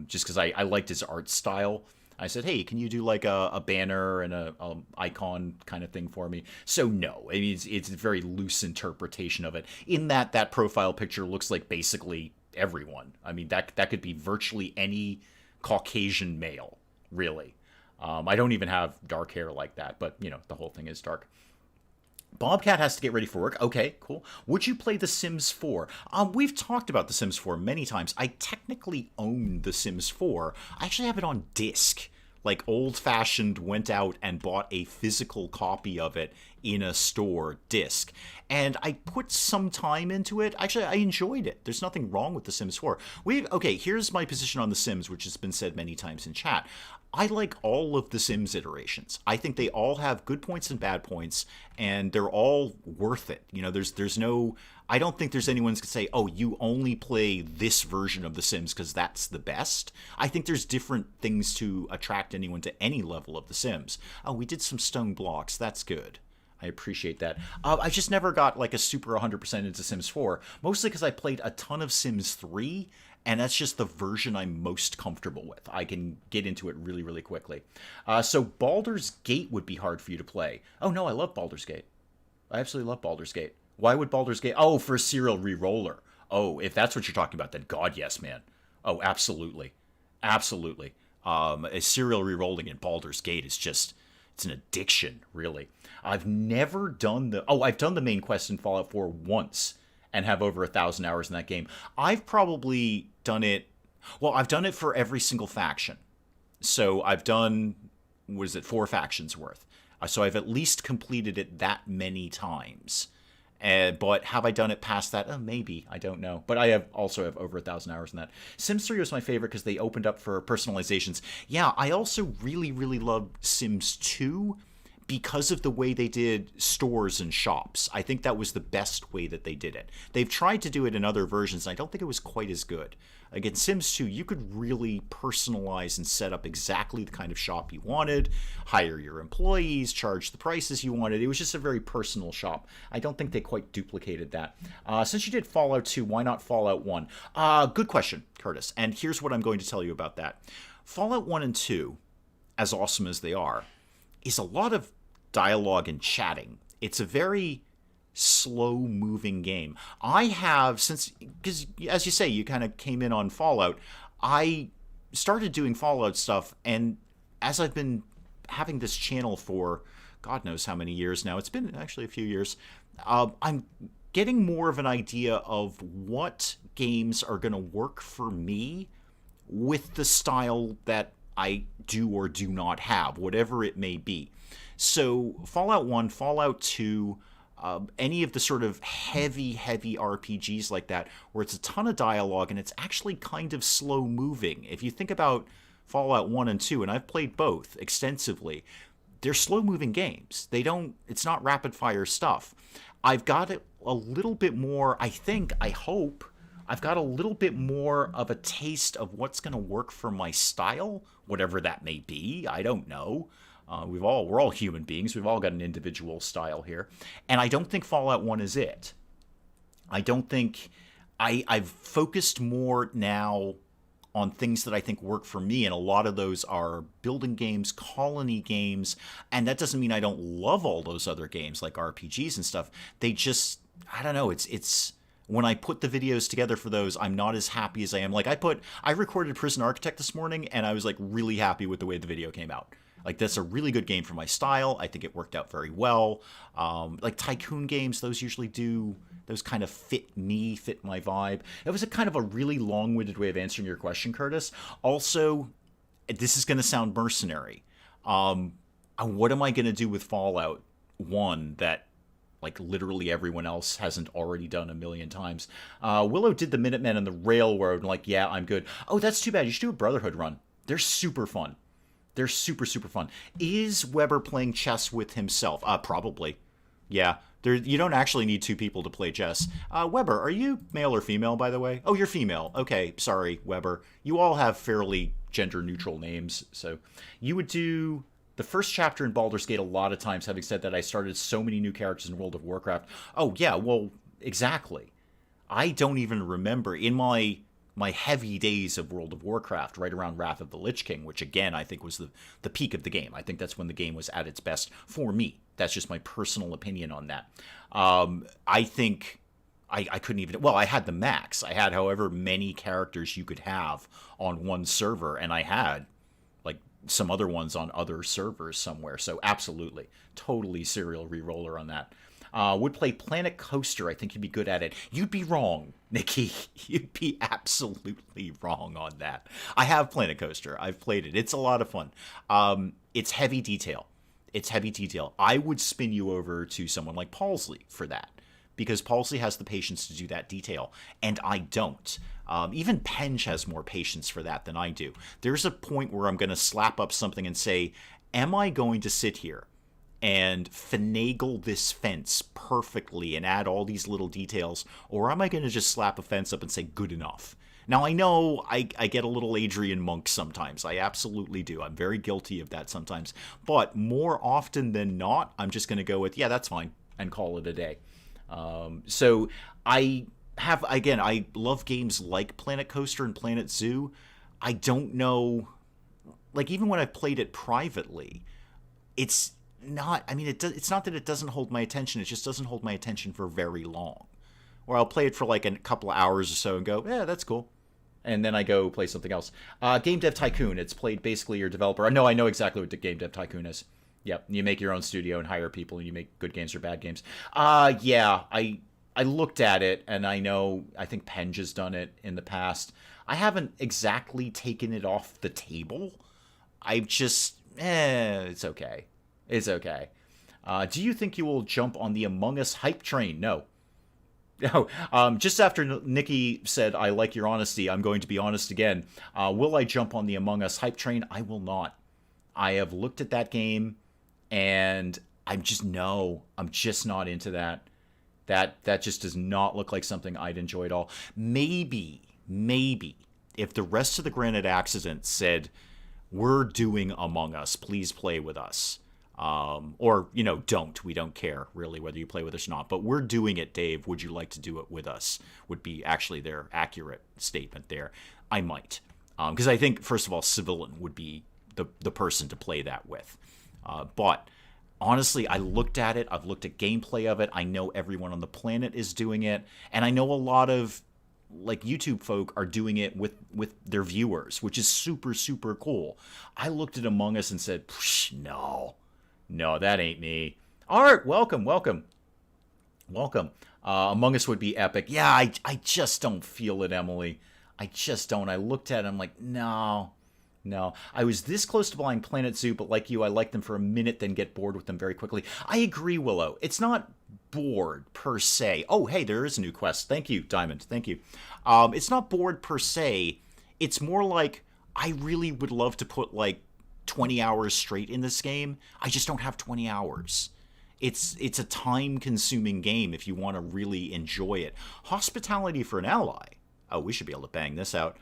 just because I liked his art style. I said, hey, can you do like a banner and a icon kind of thing for me? So no, I mean, it's a very loose interpretation of it. In that profile picture looks like basically everyone. I mean, that could be virtually any Caucasian male, really. I don't even have dark hair like that, but, the whole thing is dark. Bobcat has to get ready for work. Okay, cool. Would you play The Sims 4? We've talked about The Sims 4 many times. I technically own The Sims 4. I actually have it on disc. Like, old-fashioned, went out and bought a physical copy of it in a store disc. And I put some time into it. Actually, I enjoyed it. There's nothing wrong with The Sims 4. Okay, here's my position on The Sims, which has been said many times in chat. I like all of the Sims iterations. I think they all have good points and bad points, and they're all worth it. There's no... I don't think there's anyone who's going to say, oh, you only play this version of The Sims because that's the best. I think there's different things to attract anyone to any level of The Sims. Oh, we did some stone blocks. That's good. I appreciate that. I just never got like a super 100% into Sims 4, mostly because I played a ton of Sims 3, and that's just the version I'm most comfortable with. I can get into it really, really quickly. So Baldur's Gate would be hard for you to play. Oh, no, I love Baldur's Gate. I absolutely love Baldur's Gate. Why would Baldur's Gate... Oh, for a serial re-roller. Oh, if that's what you're talking about, then God, yes, man. Oh, absolutely. Absolutely. A serial re-rolling in Baldur's Gate is just... It's an addiction, really. I've never done the... Oh, I've done the main quest in Fallout 4 once and have over 1,000 hours in that game. I've probably done it... Well, I've done it for every single faction. So I've done, what is it, 4 factions worth. So I've at least completed it that many times. But have I done it past that? Maybe. I don't know. But I also have over 1,000 hours in that. Sims 3 was my favorite because they opened up for personalizations. Yeah, I also really, really love Sims 2 because of the way they did stores and shops. I think that was the best way that they did it. They've tried to do it in other versions, and I don't think it was quite as good. Like in Sims 2, you could really personalize and set up exactly the kind of shop you wanted, hire your employees, charge the prices you wanted. It was just a very personal shop. I don't think they quite duplicated that. Since you did Fallout 2, why not Fallout 1? Good question, Curtis. And here's what I'm going to tell you about that. Fallout 1 and 2, as awesome as they are, is a lot of dialogue and chatting. It's a very slow moving game. I have, since, because as you say, you kind of came in on Fallout, I started doing Fallout stuff, and as I've been having this channel for God knows how many years now, it's been actually a few years, I'm getting more of an idea of what games are going to work for me with the style that I do or do not have, whatever it may be. So Fallout 1, Fallout 2, any of the sort of heavy RPGs like that, where it's a ton of dialogue and it's actually kind of slow moving. If you think about Fallout 1 and 2, and I've played both extensively, they're slow moving games. It's not rapid fire stuff. I've got a little bit more, I hope, I've got a little bit more of a taste of what's going to work for my style, whatever that may be. I don't know. We're all human beings. We've all got an individual style here. And I don't think Fallout 1 is it. I don't think I've focused more now on things that I think work for me, and a lot of those are building games, colony games, and that doesn't mean I don't love all those other games like RPGs and stuff. They just, I don't know, it's when I put the videos together for those, I'm not as happy as I am. Like I recorded Prison Architect this morning, and I was like really happy with the way the video came out. Like, that's a really good game for my style. I think it worked out very well. Like Tycoon games, those usually do, those kind of fit my vibe. It was a kind of a really long-winded way of answering your question, Curtis. Also, this is going to sound mercenary. What am I going to do with Fallout 1 that, like, literally everyone else hasn't already done a million times? Willow did the Minutemen and the Railroad, and like, yeah, I'm good. Oh, that's too bad. You should do a Brotherhood run. They're super fun. They're super, super fun. Is Weber playing chess with himself? Probably. Yeah. You don't actually need 2 people to play chess. Weber, are you male or female, by the way? Oh, you're female. Okay, sorry, Weber. You all have fairly gender-neutral names. So you would do the first chapter in Baldur's Gate a lot of times. Having said that, I started so many new characters in World of Warcraft. Oh, yeah, well, exactly. I don't even remember. In my heavy days of World of Warcraft, right around Wrath of the Lich King, which again I think was the peak of the game. I think that's when the game was at its best for me. That's just my personal opinion on that. I think I couldn't even... Well, I had the max. I had however many characters you could have on one server, and I had like some other ones on other servers somewhere. So absolutely, totally serial re-roller on that. Would play Planet Coaster. I think you'd be good at it. You'd be wrong, Nikki. You'd be absolutely wrong on that. I have Planet Coaster. I've played it. It's a lot of fun. It's heavy detail. I would spin you over to someone like Paulsley for that, because Paulsley has the patience to do that detail, and I don't. Even Penge has more patience for that than I do. There's a point where I'm going to slap up something and say, am I going to sit here and finagle this fence perfectly and add all these little details, or am I going to just slap a fence up and say good enough? Now, I know I get a little Adrian Monk sometimes. I absolutely do. I'm very guilty of that sometimes. But more often than not, I'm just going to go with, yeah, that's fine, and call it a day. So I love games like Planet Coaster and Planet Zoo. I don't know, like, even when I've played it privately, it's not, I mean, it's not that it doesn't hold my attention, it just doesn't hold my attention for very long. Or I'll play it for like a couple of hours or so and go, yeah, that's cool. And then I go play something else. Game Dev Tycoon, it's played basically your developer. No, I know exactly what the Game Dev Tycoon is. Yep, you make your own studio and hire people, and you make good games or bad games. Yeah, I looked at it, and I think Penge has done it in the past. I haven't exactly taken it off the table. I just, it's okay. It's okay. Do you think you will jump on the Among Us hype train? No. No. Just after Nikki said, I like your honesty, I'm going to be honest again. Will I jump on the Among Us hype train? I will not. I have looked at that game, and I'm just, no. I'm just not into that. That just does not look like something I'd enjoy at all. Maybe, if the rest of the Granite Accident said, we're doing Among Us, please play with us. Or, don't. We don't care, really, whether you play with us or not. But we're doing it, Dave. Would you like to do it with us? Would be actually their accurate statement there. I might. Because I think, first of all, Civilian would be the person to play that with. But honestly, I looked at it. I've looked at gameplay of it. I know everyone on the planet is doing it. And I know a lot of YouTube folk are doing it with their viewers, which is super, super cool. I looked at Among Us and said, no, that ain't me. Art, welcome. Among Us would be epic. Yeah, I just don't feel it, Emily. I just don't. I looked at it, I'm like, no. I was this close to buying Planet Zoo, but like you, I like them for a minute, then get bored with them very quickly. I agree, Willow. It's not bored per se. Oh, hey, there is a new quest. Thank you, Diamond. Thank you. It's not bored per se. It's more like I really would love to put 20 hours straight in this game. I just don't have 20 hours. It's a time-consuming game if you want to really enjoy it. Hospitality for an Ally. Oh, we should be able to bang this out.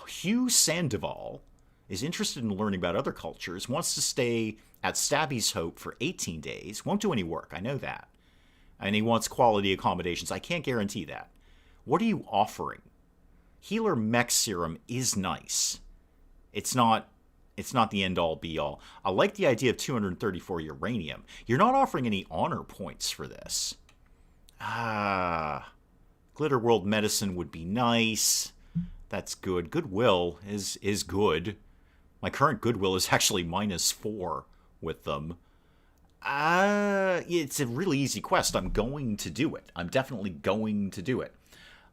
Hugh Sandoval is interested in learning about other cultures, wants to stay at Stabby's Hope for 18 days, won't do any work, I know that. And he wants quality accommodations. I can't guarantee that. What are you offering? Healer Mech Serum is nice. It's not the end-all, be-all. I like the idea of 234 uranium. You're not offering any honor points for this. Glitter World Medicine would be nice. That's good. Goodwill is good. My current Goodwill is actually -4 with them. It's a really easy quest. I'm going to do it. I'm definitely going to do it.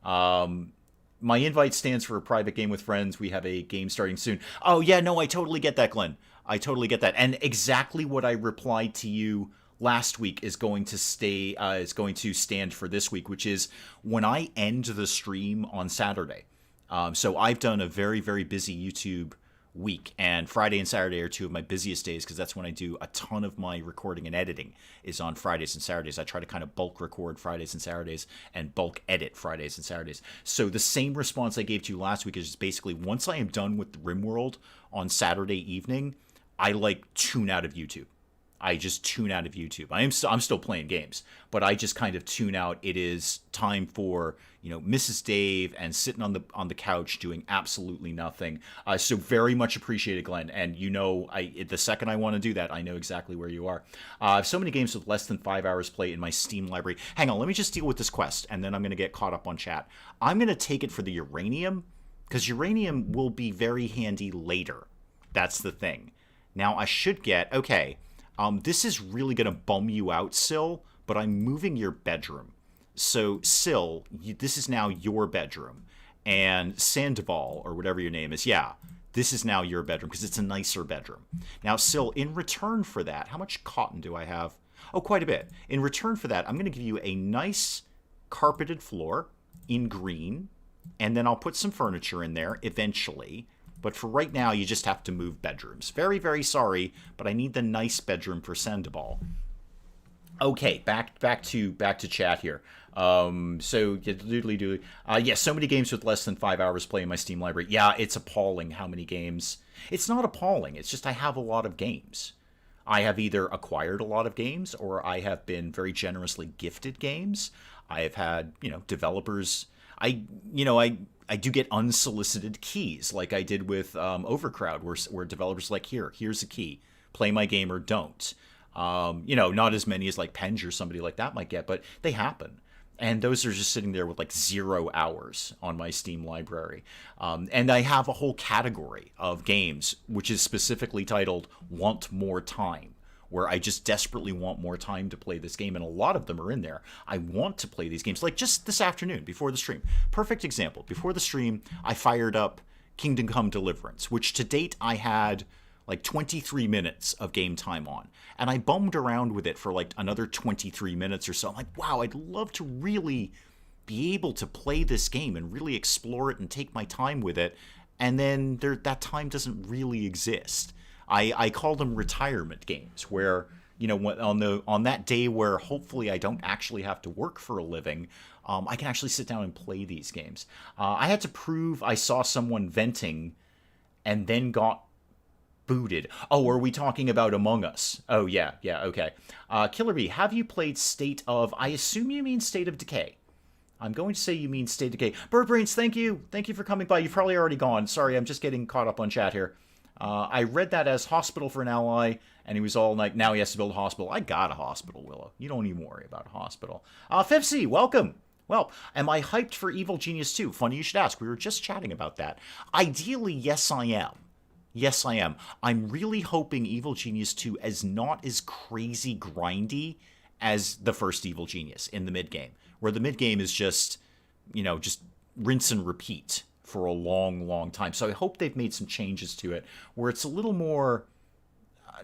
My invite stands for a private game with friends. We have a game starting soon. Oh, yeah, no, I totally get that, Glenn. I totally get that. And exactly what I replied to you last week is going to stand for this week, which is when I end the stream on Saturday. So I've done a very, very busy YouTube week, and Friday and Saturday are two of my busiest days because that's when I do a ton of my recording and editing is on Fridays and Saturdays. I try to kind of bulk record Fridays and Saturdays and bulk edit Fridays and Saturdays. So the same response I gave to you last week is just basically once I am done with RimWorld on Saturday evening, I tune out of YouTube. I just tune out of YouTube. I'm still playing games, but I just kind of tune out. It is time for Mrs. Dave and sitting on the couch doing absolutely nothing. So very much appreciated, Glenn. And the second I want to do that, I know exactly where you are. I have so many games with less than 5 hours play in my Steam library. Hang on, let me just deal with this quest, and then I'm going to get caught up on chat. I'm going to take it for the uranium because uranium will be very handy later. That's the thing. Now I should get this is really going to bum you out, Syl, but I'm moving your bedroom. So, Syl, this is now your bedroom. And Sandoval, or whatever your name is, this is now your bedroom because it's a nicer bedroom. Now, Syl, in return for that, how much cotton do I have? Oh, quite a bit. In return for that, I'm going to give you a nice carpeted floor in green, and then I'll put some furniture in there eventually. But for right now, you just have to move bedrooms. Very, very sorry, but I need the nice bedroom for Sandoval. Okay, back to chat here. So doodly. So many games with less than 5 hours play in my Steam library. Yeah, it's appalling how many games. It's not appalling. It's just I have a lot of games. I have either acquired a lot of games or I have been very generously gifted games. I have had developers. I do get unsolicited keys like I did with Overcrowd where developers are like, here's a key, play my game or don't. Not as many as Penge or somebody like that might get, but they happen. And those are just sitting there with 0 hours on my Steam library. And I have a whole category of games which is specifically titled Want More Time, where I just desperately want more time to play this game, and a lot of them are in there. I want to play these games, like just this afternoon before the stream. Perfect example. Before the stream, I fired up Kingdom Come Deliverance, which to date I had like 23 minutes of game time on. And I bummed around with it for like another 23 minutes or so. I'm like, wow, I'd love to really be able to play this game and really explore it and take my time with it. And then that time doesn't really exist. I call them retirement games, where, you know, on that day where hopefully I don't actually have to work for a living, I can actually sit down and play these games. I had to prove I saw someone venting and then got booted. Oh, are we talking about Among Us? Oh, yeah, okay. Killer Bee, have you played State of... I assume you mean State of Decay. I'm going to say you mean State of Decay. Bird Brains, thank you. Thank you for coming by. You've probably already gone. Sorry, I'm just getting caught up on chat here. I read that as hospital for an ally, and he was all like, now he has to build a hospital. I got a hospital, Willow. You don't even worry about a hospital. Fipsy, welcome. Well, am I hyped for Evil Genius 2? Funny you should ask. We were just chatting about that. Ideally, yes, I am. Yes, I am. I'm really hoping Evil Genius 2 is not as crazy grindy as the first Evil Genius in the mid-game, where the mid-game is just, you know, just rinse and repeat for a long, long time. So I hope they've made some changes to it where it's a little more,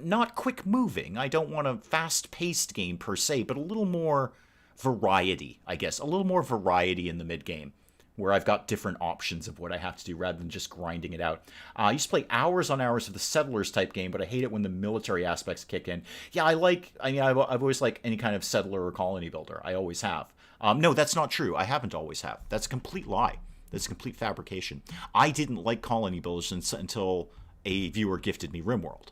not quick moving. I don't want a fast-paced game per se, but a little more variety, I guess. A little more variety in the mid-game, where I've got different options of what I have to do rather than just grinding it out. I used to play hours on hours of the Settlers type game, but I hate it when the military aspects kick in. Yeah, I've always liked any kind of settler or colony builder. I always have. No, that's not true. I haven't always have. That's a complete lie. That's a complete fabrication. I didn't like colony builders until a viewer gifted me RimWorld.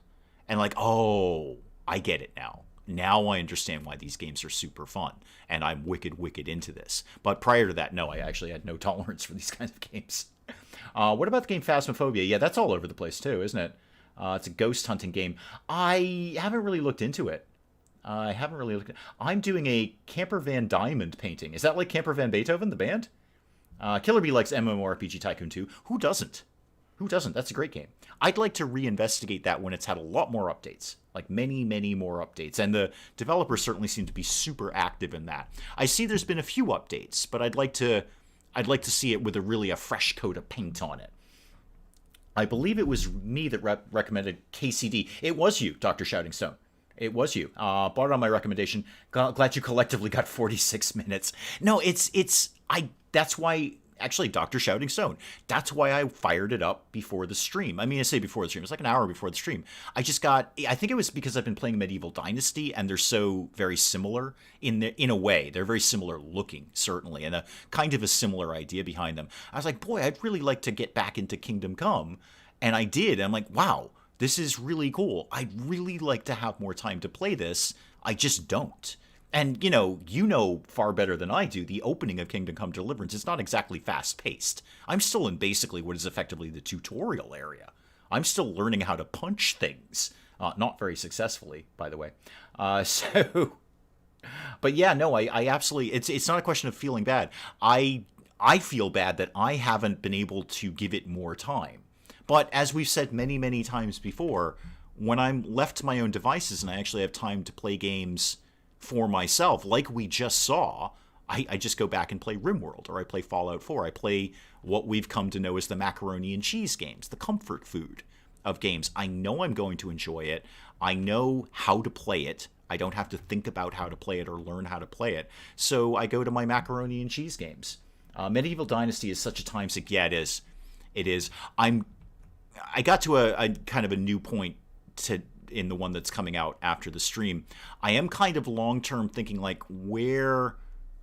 And like, oh, I get it now. Now I understand why these games are super fun, and I'm wicked into this. But prior to that, no, I actually had no tolerance for these kinds of games. What about the game Phasmophobia? Yeah, that's all over the place too, isn't it? It's a ghost hunting game. I haven't really looked into it. I'm doing a Camper Van Diamond painting. Is that like Camper Van Beethoven, the band? Killer Bee likes MMORPG Tycoon 2. Who doesn't? Who doesn't? That's a great game. I'd like to reinvestigate that when it's had a lot more updates. Like many more updates. And the developers certainly seem to be super active in that. I see there's been a few updates, but I'd like to see it with a fresh coat of paint on it. I believe it was me that recommended KCD. It was you, Dr. Shouting Stone. It was you. Bought it on my recommendation. Glad you collectively got 46 minutes. No, that's why, actually, Dr. Shouting Stone, that's why I fired it up before the stream. I mean, I say before the stream. It was like an hour before the stream. I think it was because I've been playing Medieval Dynasty, and they're so very similar in a way. They're very similar looking, certainly, and a kind of a similar idea behind them. I was like, boy, I'd really like to get back into Kingdom Come. And I did. And I'm like, wow, this is really cool. I'd really like to have more time to play this. I just don't. And, you know far better than I do, the opening of Kingdom Come Deliverance is not exactly fast-paced. I'm still in basically what is effectively the tutorial area. I'm still learning how to punch things. Not very successfully, by the way. But yeah, no, I absolutely, it's not a question of feeling bad. I feel bad that I haven't been able to give it more time. But as we've said many times before, when I'm left to my own devices and I actually have time to play games for myself, like we just saw, I just go back and play RimWorld, or I play Fallout 4. I play what we've come to know as the macaroni and cheese games, the comfort food of games. I know I'm going to enjoy it. I know how to play it. I don't have to think about how to play it or learn how to play it. So I go to my macaroni and cheese games. Medieval Dynasty is such a time sink. Yeah, it is. It is. I got to a kind of a new point in the one that's coming out after the stream. I am kind of long-term thinking, like, where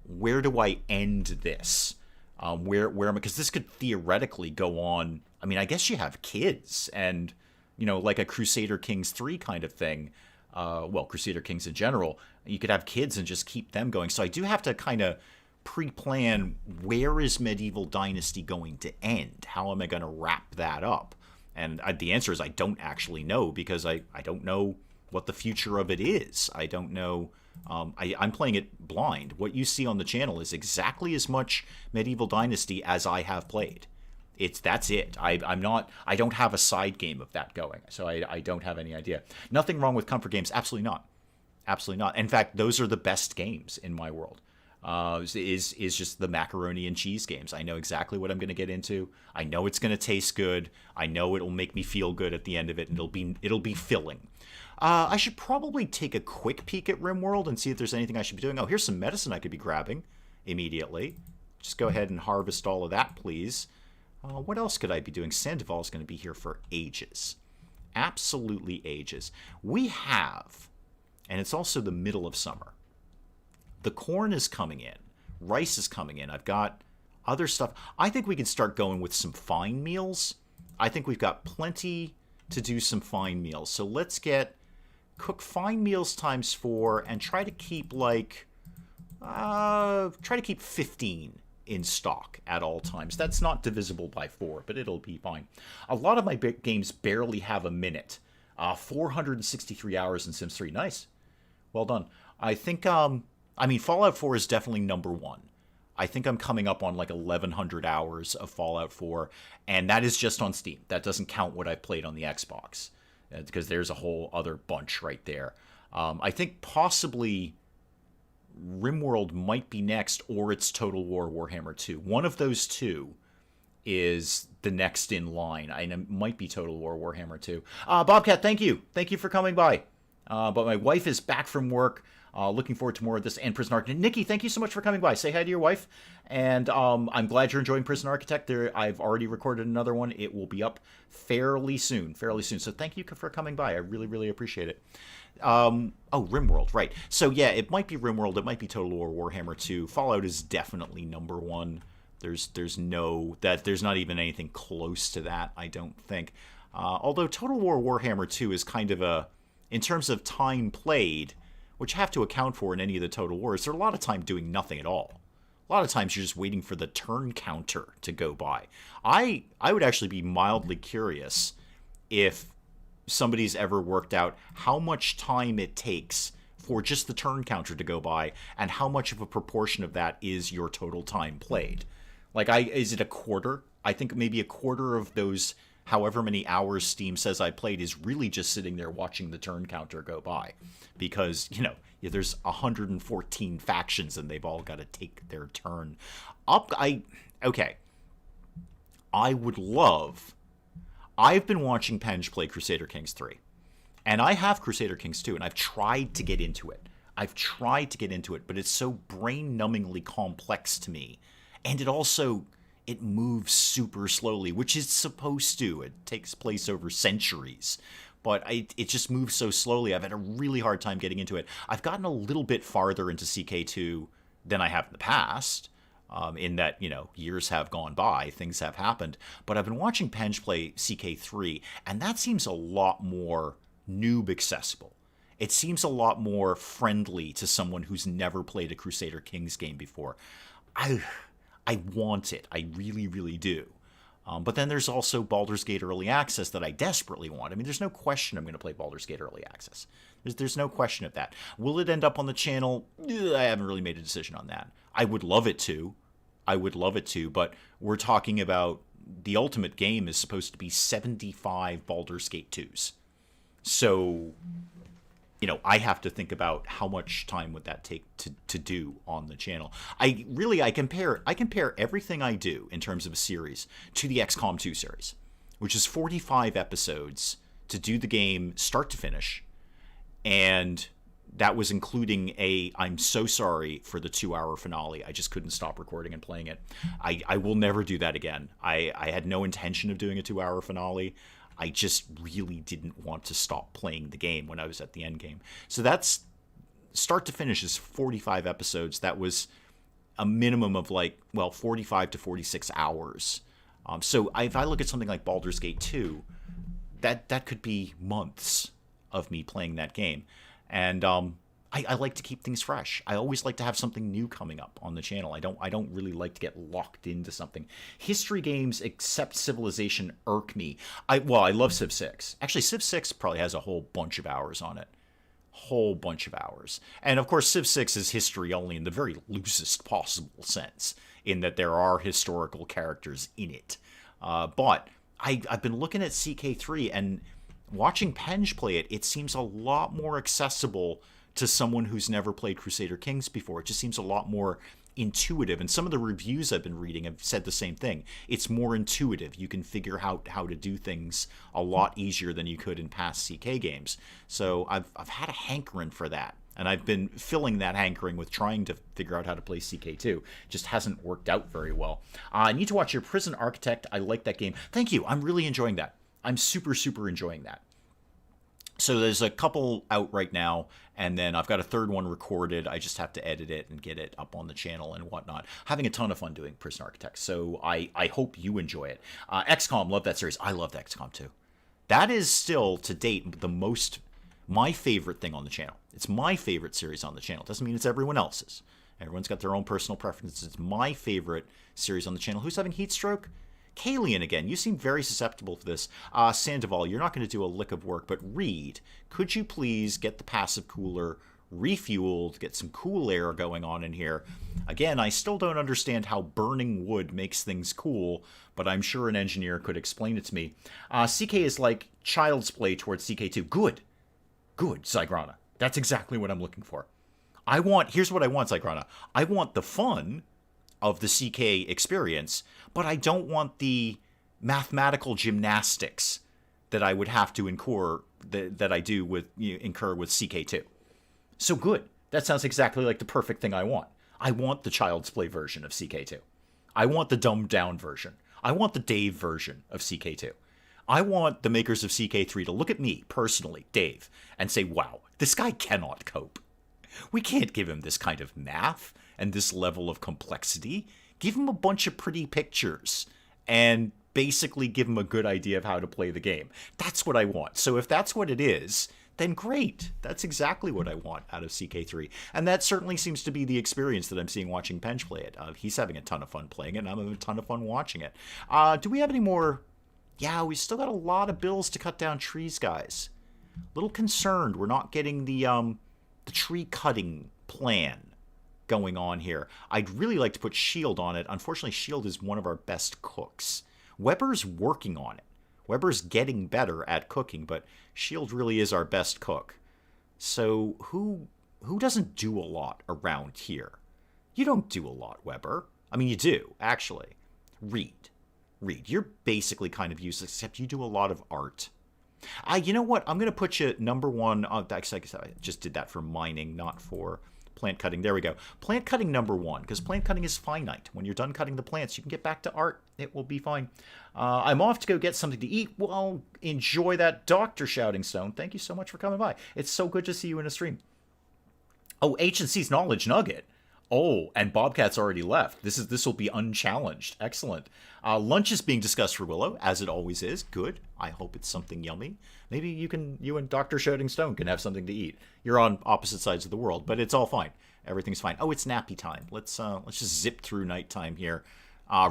do I end this? Where am I? Because this could theoretically go on. I mean, I guess you have kids and, like a Crusader Kings 3 kind of thing. Well, Crusader Kings in general. You could have kids and just keep them going. So I do have to kind of pre-plan, where is Medieval Dynasty going to end? How am I going to wrap that up? And the answer is I don't actually know, because I don't know what the future of it is. I don't know. I'm playing it blind. What you see on the channel is exactly as much Medieval Dynasty as I have played. That's it. I don't have a side game of that going, so I don't have any idea. Nothing wrong with comfort games. Absolutely not. Absolutely not. In fact, those are the best games in my world. is just the macaroni and cheese games. I know exactly what I'm going to get into. I know it's going to taste good. I know it'll make me feel good at the end of it, and it'll be filling. I should probably take a quick peek at RimWorld and see if there's anything I should be doing. Oh, here's some medicine I could be grabbing immediately. Just go ahead and harvest all of that, please. What else could I be doing? Sandoval is going to be here for ages. Absolutely ages. We have, and it's also the middle of summer. The corn is coming in. Rice is coming in. I've got other stuff. I think we can start going with some fine meals. I think we've got plenty to do some fine meals. So let's cook fine meals times 4 and try to keep try to keep 15 in stock at all times. That's not divisible by 4, but it'll be fine. A lot of my games barely have a minute. 463 hours in Sims 3. Nice. Well done. I think, Fallout 4 is definitely number 1. I think I'm coming up on like 1,100 hours of Fallout 4, and that is just on Steam. That doesn't count what I've played on the Xbox, because there's a whole other bunch right there. I think possibly RimWorld might be next, or it's Total War Warhammer 2. One of those two is the next in line, and it might be Total War Warhammer 2. Bobcat, thank you. Thank you for coming by. But my wife is back from work. Looking forward to more of this and Prison Architect. Nikki, thank you so much for coming by. Say hi to your wife. And I'm glad you're enjoying Prison Architect. I've already recorded another one. It will be up fairly soon. So thank you for coming by. I really, really appreciate it. RimWorld, right. So yeah, it might be RimWorld. It might be Total War Warhammer 2. Fallout is definitely number 1. There's not even anything close to that, I don't think. Although Total War Warhammer 2 is kind of in terms of time played, which you have to account for in any of the Total Wars, there's a lot of time doing nothing at all. A lot of times you're just waiting for the turn counter to go by. I would actually be mildly curious if somebody's ever worked out how much time it takes for just the turn counter to go by, and how much of a proportion of that is your total time played. Is it a quarter? I think maybe a quarter of those however many hours Steam says I played is really just sitting there watching the turn counter go by. Because, there's 114 factions and they've all got to take their turn. I've been watching Penge play Crusader Kings 3. And I have Crusader Kings 2, and I've tried to get into it. But it's so brain-numbingly complex to me. And it moves super slowly, which it's supposed to. It takes place over centuries. But it just moves so slowly. I've had a really hard time getting into it. I've gotten a little bit farther into CK2 than I have in the past. In that, years have gone by, things have happened. But I've been watching Penge play CK3, and that seems a lot more noob accessible. It seems a lot more friendly to someone who's never played a Crusader Kings game before. I want it. I really, really do. But then there's also Baldur's Gate Early Access that I desperately want. There's no question I'm going to play Baldur's Gate Early Access. There's no question of that. Will it end up on the channel? I haven't really made a decision on that. I would love it to, but we're talking about the ultimate game is supposed to be 75 Baldur's Gate 2s. So, I have to think about how much time would that take to do on the channel. I compare everything I do in terms of a series to the XCOM 2 series, which is 45 episodes to do the game start to finish, and that was including I'm so sorry for the 2-hour finale. I just couldn't stop recording and playing it. I will never do that again. I had no intention of doing a 2-hour finale. I just really didn't want to stop playing the game when I was at the end game. So that's start to finish is 45 episodes. That was a minimum of 45 to 46 hours. So if I look at something like Baldur's Gate 2, that could be months of me playing that game. And I like to keep things fresh. I always like to have something new coming up on the channel. I don't really like to get locked into something. History games, except Civilization, irk me. I love Civ 6. Actually, Civ 6 probably has a whole bunch of hours on it. And of course, Civ 6 is history only in the very loosest possible sense, in that there are historical characters in it. But I've been looking at CK3 and watching Penge play it. It seems a lot more accessible to someone who's never played Crusader Kings before. It just seems a lot more intuitive, and some of the reviews I've been reading have said the same thing. It's more intuitive. You can figure out how to do things a lot easier than you could in past CK games. So I've had a hankering for that, and I've been filling that hankering with trying to figure out how to play CK2. It just hasn't worked out very well. I need to watch your Prison Architect. I like that game. Thank you. I'm really enjoying that. I'm super, super enjoying that. So there's a couple out right now, and then I've got a third one recorded. I just have to edit it and get it up on the channel and whatnot. Having a ton of fun doing Prison Architect, so I hope you enjoy it. XCOM, love that series. I love XCOM too. That is still, to date, my favorite thing on the channel. It's my favorite series on the channel. Doesn't mean it's everyone else's. Everyone's got their own personal preferences. It's my favorite series on the channel. Who's having heat stroke? Kalian again. You seem very susceptible to this. Sandoval, you're not going to do a lick of work, but Reed, could you please get the passive cooler refueled, get some cool air going on in here? Again, I still don't understand how burning wood makes things cool, but I'm sure an engineer could explain it to me. CK is like child's play towards CK2. Good. Good, Zygrana. That's exactly what I'm looking for. Here's what I want, Zygrana. I want the fun of the CK experience, but I don't want the mathematical gymnastics that I would have to incur that I do with incur with CK2. So good. That sounds exactly like the perfect thing I want. I want the child's play version of CK2. I want the dumbed down version. I want the Dave version of CK2. I want the makers of CK3 to look at me, personally, Dave, and say, wow, this guy cannot cope. We can't give him this kind of math and this level of complexity. Give him a bunch of pretty pictures and basically give him a good idea of how to play the game. That's what I want. So if that's what it is, then great. That's exactly what I want out of CK3. And that certainly seems to be the experience that I'm seeing watching Pench play it. He's having a ton of fun playing it, and I'm having a ton of fun watching it. Do we have any more? Yeah, we still got a lot of bills to cut down trees, guys. A little concerned we're not getting the tree cutting plan going on here. I'd really like to put Shield on it. Unfortunately, Shield is one of our best cooks. Weber's working on it. Weber's getting better at cooking, but Shield really is our best cook. So who doesn't do a lot around here? You don't do a lot, Weber. I mean, you do, actually. Reed, you're basically kind of useless, except you do a lot of art. You know what? I'm going to put you number one. I just did that for mining, not for plant cutting. There we go. Plant cutting number one, because plant cutting is finite. When you're done cutting the plants, you can get back to art. It will be fine. I'm off to go get something to eat. Well, enjoy that Dr. Shouting Stone. Thank you so much for coming by. It's so good to see you in a stream. Oh, H&C's Knowledge Nugget. Oh, and Bobcat's already left. This will be unchallenged. Excellent. Lunch is being discussed for Willow, as it always is. Good. I hope it's something yummy. Maybe you and Dr. Shouting Stone can have something to eat. You're on opposite sides of the world, but it's all fine. Everything's fine. Oh, it's nappy time. Let's just zip through nighttime here.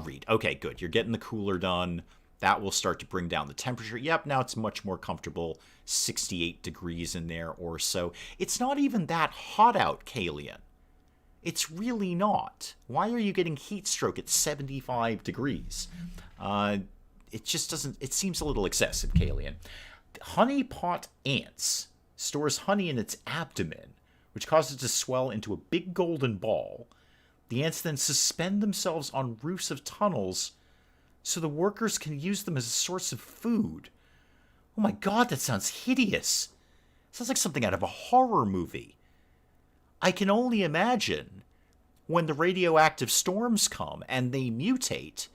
Read. Okay, good. You're getting the cooler done. That will start to bring down the temperature. Yep, now it's much more comfortable. 68 degrees in there or so. It's not even that hot out, Kalian. It's really not. Why are you getting heat stroke at 75 degrees? It just doesn't... It seems a little excessive, Kalian. Honeypot Ants stores honey in its abdomen, which causes it to swell into a big golden ball. The ants then suspend themselves on roofs of tunnels so the workers can use them as a source of food. Oh my god, that sounds hideous. Sounds like something out of a horror movie. I can only imagine when the radioactive storms come and they mutate,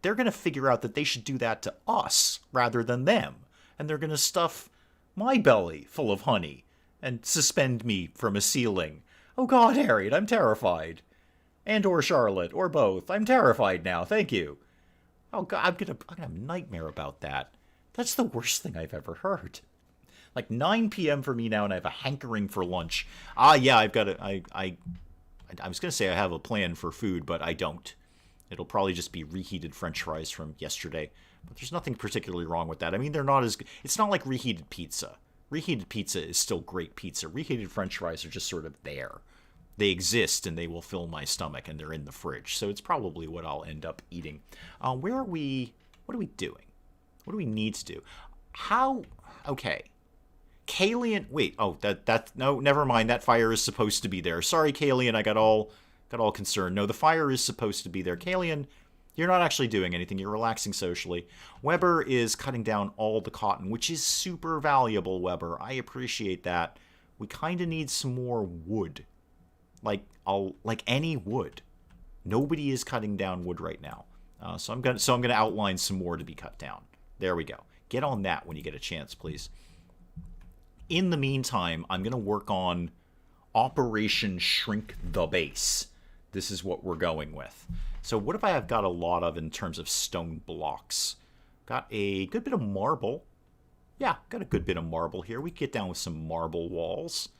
they're going to figure out that they should do that to us rather than them. And they're going to stuff my belly full of honey and suspend me from a ceiling. Oh God, Harriet, I'm terrified. And or Charlotte, or both. I'm terrified now, thank you. Oh God, I'm gonna have a nightmare about that. That's the worst thing I've ever heard. Like 9 p.m. for me now, and I have a hankering for lunch. Yeah, I've got I was going to say I have a plan for food, but I don't. It'll probably just be reheated French fries from yesterday. But there's nothing particularly wrong with that. I mean, they're not as... It's not like reheated pizza. Reheated pizza is still great pizza. Reheated French fries are just sort of there. They exist, and they will fill my stomach, and they're in the fridge. So it's probably what I'll end up eating. Where are we... What are we doing? What do we need to do? How... Okay. Kalian, wait, oh, no, never mind. That fire is supposed to be there. Sorry, Kalian, I got all concerned. No, the fire is supposed to be there. Kalian, you're not actually doing anything. You're relaxing socially. Weber is cutting down all the cotton, which is super valuable, Weber. I appreciate that. We kind of need some more wood. Like any wood. Nobody is cutting down wood right now. So I'm gonna outline some more to be cut down. There we go. Get on that when you get a chance, please. In the meantime, I'm going to work on Operation Shrink the Base. This is what we're going with. So what if I have got a lot of in terms of stone blocks? Got a good bit of marble. Yeah, got a good bit of marble here. We get down with some marble walls.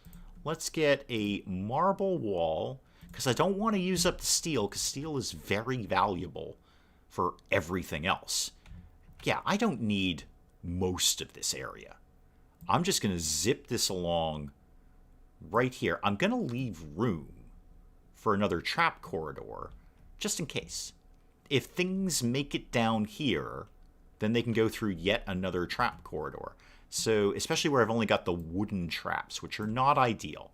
Let's get a marble wall, because I don't want to use up the steel, because steel is very valuable for everything else. Yeah, I don't need most of this area. I'm just going to zip this along right here. I'm going to leave room for another trap corridor, just in case. If things make it down here, then they can go through yet another trap corridor. So, especially where I've only got the wooden traps, which are not ideal.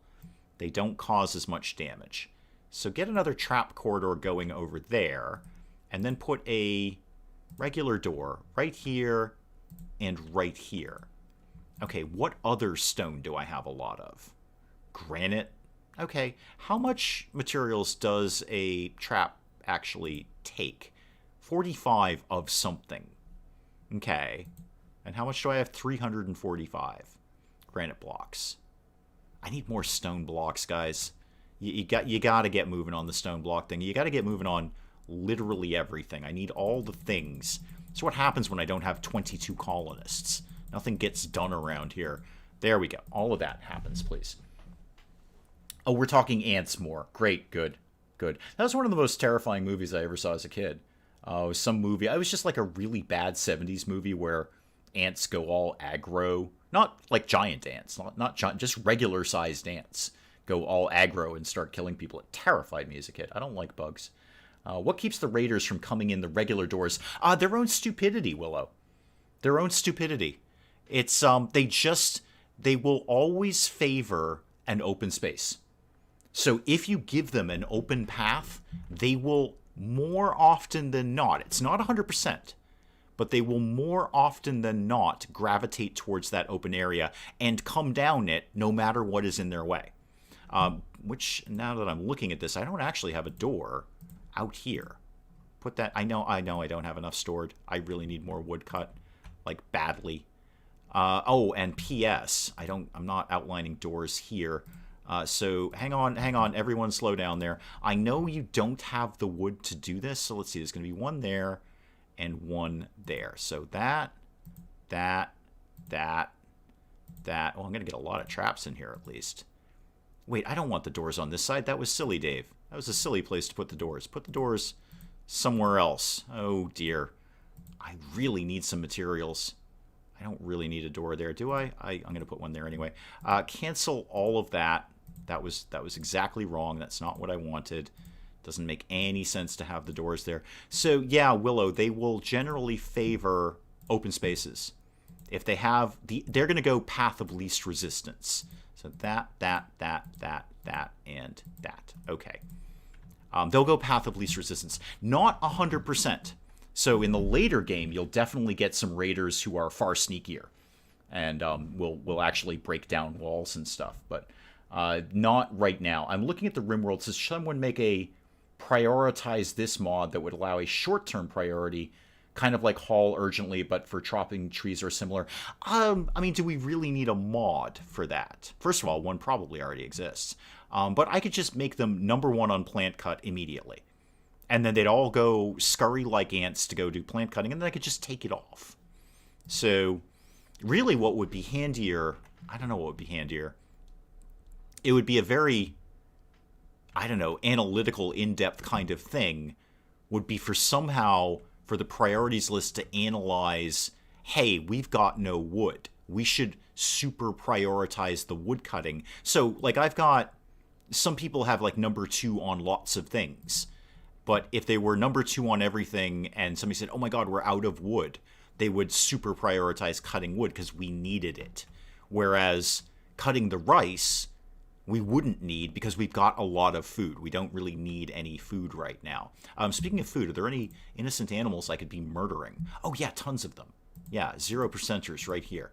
They don't cause as much damage. So get another trap corridor going over there, and then put a regular door right here and right here. Okay, what other stone do I have a lot of? Granite. Okay, how much materials does a trap actually take? 45 of something. Okay, and how much do I have? 345 granite blocks. I need more stone blocks, guys. You got to get moving on the stone block thing. You got to get moving on literally everything. I need all the things. That's what happens when I don't have 22 colonists. Nothing gets done around here. There we go. All of that happens, please. Oh, we're talking ants more. Great. Good. Good. That was one of the most terrifying movies I ever saw as a kid. It was some movie. It was just like a really bad 70s movie where ants go all aggro. Not like giant ants. Not giant, just regular-sized ants go all aggro and start killing people. It terrified me as a kid. I don't like bugs. What keeps the raiders from coming in the regular doors? Their own stupidity, Willow. Their own stupidity. It's they will always favor an open space. So if you give them an open path, they will more often than not, it's not 100%, but they will more often than not gravitate towards that open area and come down it no matter what is in their way. Which, now that I'm looking at this, I don't actually have a door out here. Put that, I know I don't have enough stored. I really need more wood cut, like badly. Oh, and P.S. I'm not outlining doors here. So hang on, everyone slow down there. I know you don't have the wood to do this, so let's see, there's going to be one there and one there. So that. Oh, I'm going to get a lot of traps in here at least. Wait, I don't want the doors on this side. That was silly, Dave. That was a silly place to put the doors. Put the doors somewhere else. Oh, dear. I really need some materials. I don't really need a door there, do I? I'm going to put one there anyway. Cancel all of that. That was exactly wrong. That's not what I wanted. Doesn't make any sense to have the doors there. So, yeah, Willow, they will generally favor open spaces. If they have they're going to go path of least resistance. So that, and that. Okay. They'll go path of least resistance. Not 100%. So in the later game, you'll definitely get some raiders who are far sneakier. And will actually break down walls and stuff. But not right now. I'm looking at the RimWorld. Says someone make a prioritize this mod that would allow a short-term priority, kind of like haul urgently, but for chopping trees or similar. I mean, do we really need a mod for that? First of all, one probably already exists. But I could just make them #1 on plant cut immediately. And then they'd all go scurry like ants to go do plant cutting, and then I could just take it off. So, really what would be handier, I don't know what would be handier. It would be a very, I don't know, analytical, in-depth kind of thing, would be for the priorities list to analyze, hey, we've got no wood. We should super prioritize the wood cutting. So, like, I've got, some people have, like, #2 on lots of things. But if they were #2 on everything and somebody said, oh my god, we're out of wood, they would super prioritize cutting wood because we needed it. Whereas cutting the rice, we wouldn't need because we've got a lot of food. We don't really need any food right now. Speaking of food, are there any innocent animals I could be murdering? Oh, yeah, tons of them. Yeah, 0%ers right here.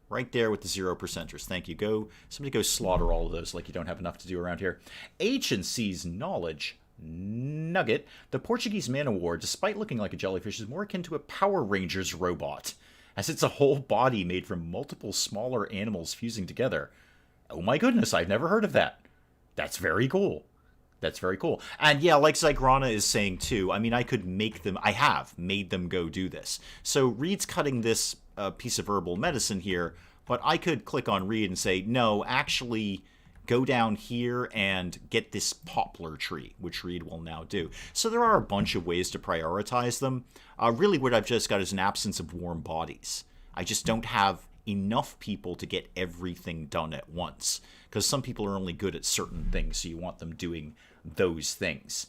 Right there with the 0%ers. Thank you. Somebody go slaughter all of those like you don't have enough to do around here. H&C's knowledge nugget. The Portuguese man o' war, despite looking like a jellyfish, is more akin to a Power Rangers robot, as it's a whole body made from multiple smaller animals fusing together. Oh my goodness, I've never heard of that. That's very cool. That's very cool. And yeah, like Zygrana is saying too, I mean, I could make them, I have made them go do this. So Reed's cutting this piece of herbal medicine here, but I could click on Reed and say, no, actually go down here and get this poplar tree, which Reed will now do. So there are a bunch of ways to prioritize them. Really what I've just got is an absence of warm bodies. I just don't have enough people to get everything done at once, because some people are only good at certain things, so you want them doing those things.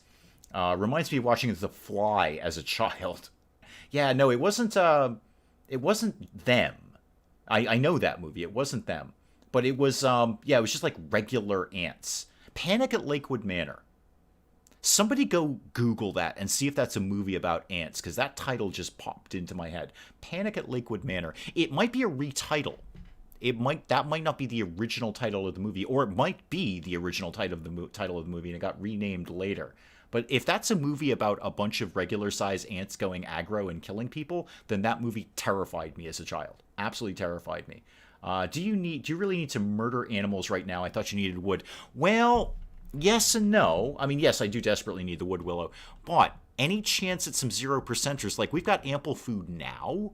Reminds me of watching The Fly as a child. Yeah, no, it wasn't them. I know that movie. It wasn't them. But it was, it was just like regular ants. Panic at Lakewood Manor. Somebody go Google that and see if that's a movie about ants, because that title just popped into my head. Panic at Lakewood Manor. It might be a retitle. That might not be the original title of the movie, or it might be the original title of the movie and it got renamed later. But if that's a movie about a bunch of regular-sized ants going aggro and killing people, then that movie terrified me as a child. Absolutely terrified me. Do you really need to murder animals right now? I thought you needed wood. Well, yes and no. I mean, yes, I do desperately need the wood willow. But any chance at some 0%ers, like we've got ample food now,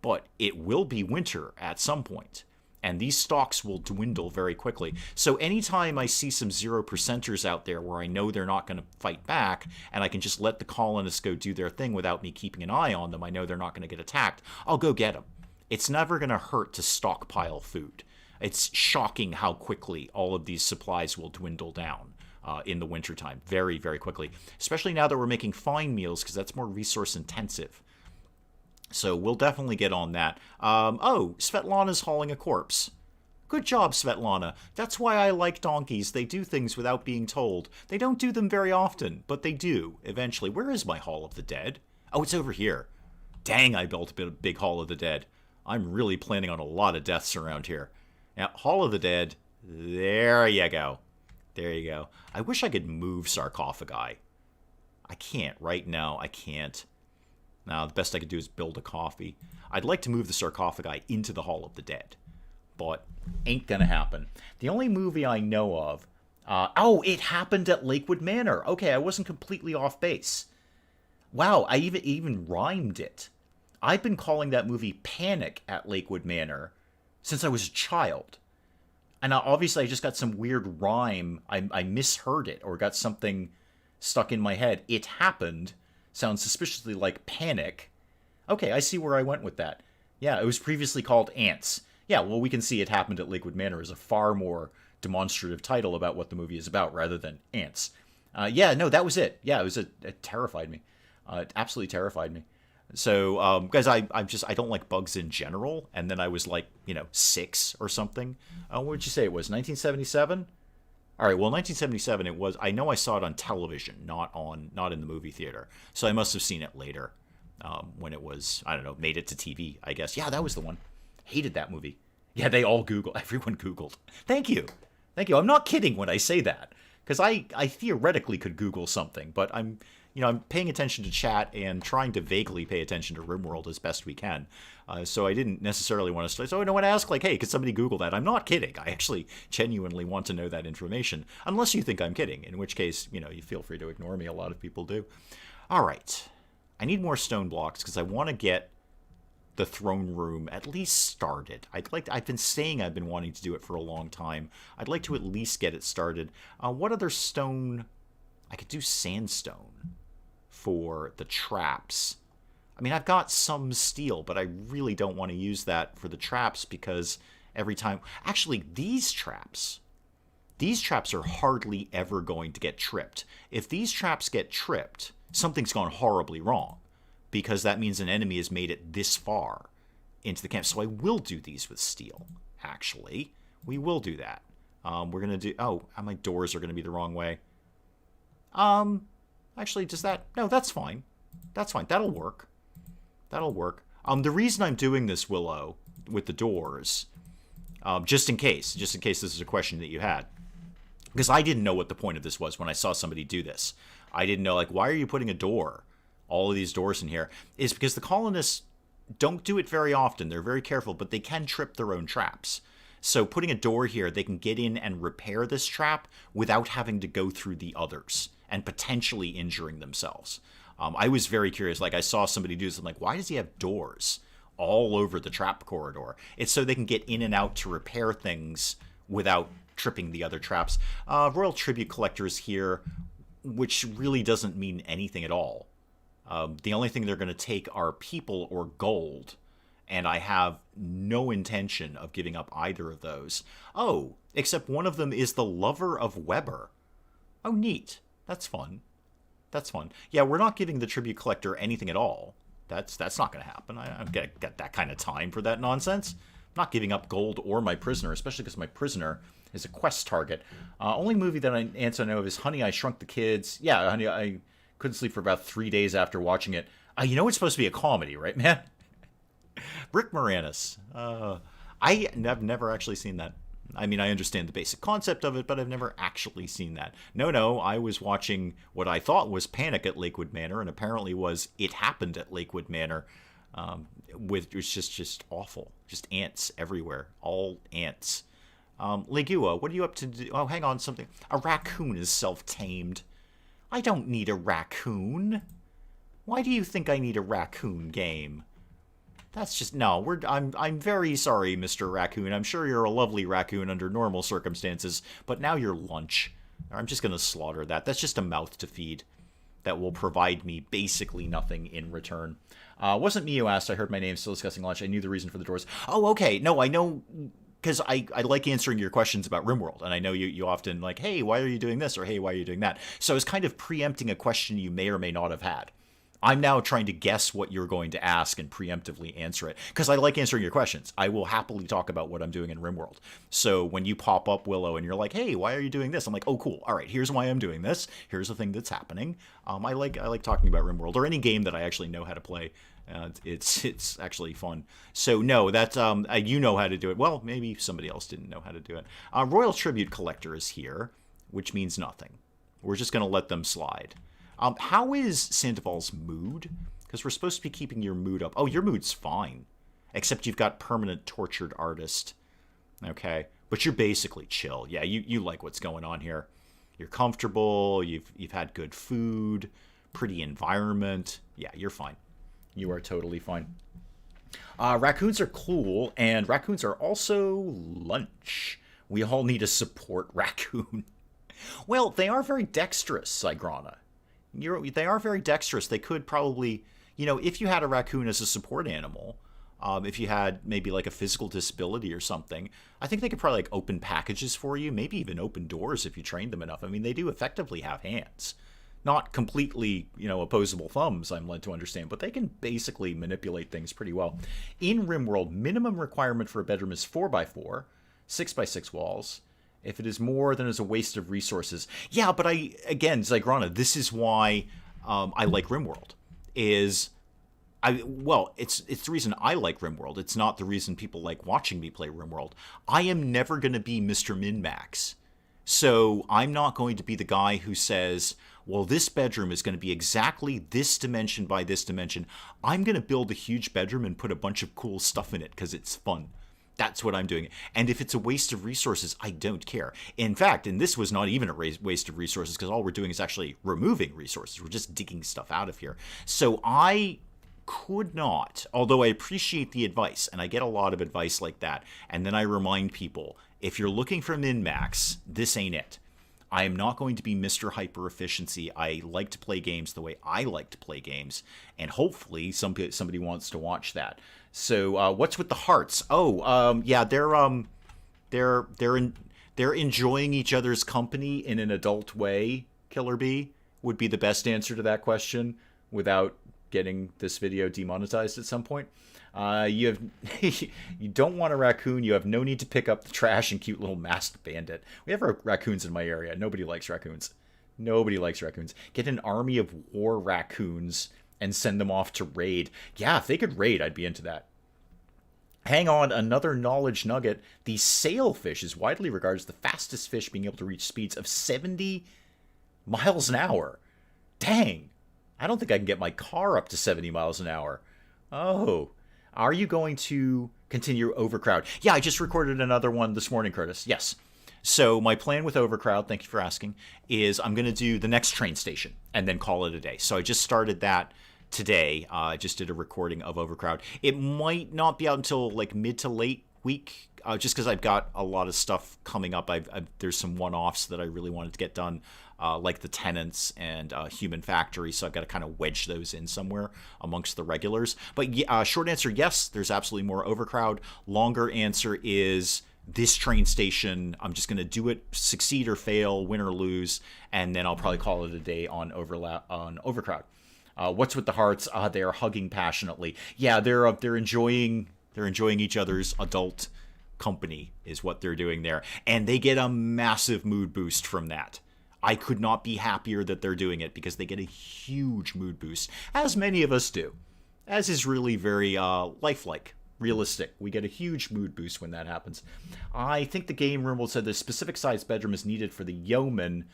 but it will be winter at some point. And these stocks will dwindle very quickly. So anytime I see some 0%ers out there where I know they're not going to fight back, and I can just let the colonists go do their thing without me keeping an eye on them, I know they're not going to get attacked, I'll go get them. It's never going to hurt to stockpile food. It's shocking how quickly all of these supplies will dwindle down in the wintertime. Very, very quickly. Especially now that we're making fine meals, because that's more resource intensive. So we'll definitely get on that. Oh, Svetlana's hauling a corpse. Good job, Svetlana. That's why I like donkeys. They do things without being told. They don't do them very often, but they do, eventually. Where is my Hall of the Dead? Oh, it's over here. Dang, I built a big Hall of the Dead. I'm really planning on a lot of deaths around here. Now, Hall of the Dead. There you go. There you go. I wish I could move sarcophagi. I can't right now. I can't. Now, the best I could do is build a coffee. I'd like to move the sarcophagi into the Hall of the Dead, but ain't gonna happen. The only movie I know of... it happened at Lakewood Manor. Okay, I wasn't completely off base. Wow, I even rhymed it. I've been calling that movie Panic at Lakewood Manor since I was a child. And obviously I just got some weird rhyme. I misheard it or got something stuck in my head. It happened... sounds suspiciously like Panic. Okay, I see where I went with that. Yeah, it was previously called Ants. Yeah, well, we can see It Happened at Lakewood Manor as a far more demonstrative title about what the movie is about rather than Ants. Yeah, no, that was it. Yeah, it terrified me. It absolutely terrified me. So, guys, I don't like bugs in general. And then I was like, 6 or something. What would you say it was? 1977? All right, well, 1977 it was. I know I saw it on television, not in the movie theater. So I must have seen it later when it was, I don't know, made it to TV, I guess. Yeah, that was the one. Hated that movie. Yeah, they all Googled. Everyone Googled. Thank you. I'm not kidding when I say that, because I theoretically could Google something, but I'm paying attention to chat and trying to vaguely pay attention to RimWorld as best we can. So I didn't necessarily want to... So I don't want to ask, like, hey, could somebody Google that? I'm not kidding. I actually genuinely want to know that information. Unless you think I'm kidding, in which case, you feel free to ignore me. A lot of people do. All right. I need more stone blocks because I want to get the throne room at least started. I've been saying I've been wanting to do it for a long time. I'd like to at least get it started. What other stone... I could do sandstone for the traps. I mean, I've got some steel, but I really don't want to use that for the traps because every time... Actually, these traps are hardly ever going to get tripped. If these traps get tripped, something's gone horribly wrong because that means an enemy has made it this far into the camp. So I will do these with steel. actually. We will do that. We're going to do... Oh, my doors are going to be the wrong way. Actually, does that... No, that's fine. That's fine. That'll work. That'll work. The reason I'm doing this, Willow, with the doors, just in case this is a question that you had, because I didn't know what the point of this was when I saw somebody do this. I didn't know, like, why are you putting a door, all of these doors in here? Is because the colonists don't do it very often. They're very careful, but they can trip their own traps. So putting a door here, they can get in and repair this trap without having to go through the others and potentially injuring themselves. I was very curious. Like, I saw somebody do this. I'm like, why does he have doors all over the trap corridor? It's so they can get in and out to repair things without tripping the other traps. Royal Tribute Collector is here, which really doesn't mean anything at all. The only thing they're going to take are people or gold, and I have no intention of giving up either of those. Oh, except one of them is the Lover of Weber. Oh, neat. That's fun. That's fun. Yeah, we're not giving the Tribute Collector anything at all. That's not going to happen. I don't get that kind of time for that nonsense. I'm not giving up gold or my prisoner, especially because my prisoner is a quest target. Only movie that I know of is Honey, I Shrunk the Kids. Yeah, Honey, I couldn't sleep for about 3 days after watching it. You know it's supposed to be a comedy, right, man? Rick Moranis. I've never actually seen that. I mean, I understand the basic concept of it, but I've never actually seen that. No, I was watching what I thought was Panic at Lakewood Manor, and apparently was It Happened at Lakewood Manor, it was just awful. Just ants everywhere. All ants. Legua, what are you up to do? Oh, hang on, something. A raccoon is self-tamed. I don't need a raccoon. Why do you think I need a raccoon game? That's just... No, I'm very sorry, Mr. Raccoon. I'm sure you're a lovely raccoon under normal circumstances, but now you're lunch. I'm just going to slaughter that. That's just a mouth to feed that will provide me basically nothing in return. Wasn't me who asked. I heard my name still discussing lunch. I knew the reason for the doors. Oh, okay. No, I know... Because I like answering your questions about RimWorld, and I know you often like, hey, why are you doing this? Or hey, why are you doing that? So I was kind of preempting a question you may or may not have had. I'm now trying to guess what you're going to ask and preemptively answer it, because I like answering your questions. I will happily talk about what I'm doing in RimWorld. So when you pop up, Willow, and you're like, hey, why are you doing this? I'm like, oh, cool. All right, here's why I'm doing this. Here's the thing that's happening. I like talking about RimWorld, or any game that I actually know how to play. It's actually fun. So no, that's you know how to do it. Well, maybe somebody else didn't know how to do it. Royal Tribute Collector is here, which means nothing. We're just going to let them slide. How is Sandoval's mood? Because we're supposed to be keeping your mood up. Oh, your mood's fine. Except you've got Permanent Tortured Artist. Okay. But you're basically chill. Yeah, you like what's going on here. You're comfortable. You've had good food. Pretty environment. Yeah, you're fine. You are totally fine. Raccoons are cool, and raccoons are also lunch. We all need a support raccoon. Well, they are very dexterous, Sigrana. They are very dexterous. They could probably, if you had a raccoon as a support animal, if you had maybe like a physical disability or something, I think they could probably like open packages for you, maybe even open doors if you trained them enough. I mean, they do effectively have hands. Not completely, opposable thumbs, I'm led to understand, but they can basically manipulate things pretty well. In RimWorld, minimum requirement for a bedroom is 4x4, 6x6 walls. If it is more, then it's a waste of resources. Yeah, but again, Zygrana, this is why I like RimWorld. It's the reason I like RimWorld. It's not the reason people like watching me play RimWorld. I am never going to be Mr. Min-Max. So I'm not going to be the guy who says, well, this bedroom is going to be exactly this dimension by this dimension. I'm going to build a huge bedroom and put a bunch of cool stuff in it because it's fun. That's what I'm doing. And if it's a waste of resources, I don't care. In fact, and this was not even a waste of resources because all we're doing is actually removing resources. We're just digging stuff out of here. So I could not, although I appreciate the advice, and I get a lot of advice like that, and then I remind people, if you're looking for min-max, this ain't it. I am not going to be Mr. Hyper Efficiency. I like to play games the way I like to play games, and hopefully somebody wants to watch that. So what's with the hearts? Oh, yeah, they're enjoying each other's company in an adult way. Killer Bee would be the best answer to that question without getting this video demonetized at some point. You have you don't want a raccoon. You have no need to pick up the trash and cute little masked bandit. We have raccoons in my area. Nobody likes raccoons. Nobody likes raccoons. Get an army of war raccoons and send them off to raid. Yeah, if they could raid, I'd be into that. Hang on, another knowledge nugget. The sailfish is widely regarded as the fastest fish, being able to reach speeds of 70 miles an hour. Dang. I don't think I can get my car up to 70 miles an hour. Oh. Are you going to continue Overcrowd? Yeah, I just recorded another one this morning, Curtis. Yes. So my plan with Overcrowd, thank you for asking, is I'm going to do the next train station and then call it a day. So I just started that today. I just did a recording of Overcrowd. It might not be out until like mid to late week, just because I've got a lot of stuff coming up. There's some one-offs that I really wanted to get done, like the Tenants and Human Factory, so I've got to kind of wedge those in somewhere amongst the regulars. But short answer, yes, there's absolutely more Overcrowd. Longer answer is this train station, I'm just going to do it, succeed or fail, win or lose, and then I'll probably call it a day on Overcrowd. What's with the hearts? They are hugging passionately. Yeah, they're enjoying each other's adult company is what they're doing there, and they get a massive mood boost from that. I could not be happier that they're doing it, because they get a huge mood boost, as many of us do, as is really very lifelike, realistic. We get a huge mood boost when that happens. I think the game RimWorld said the specific size bedroom is needed for the yeoman.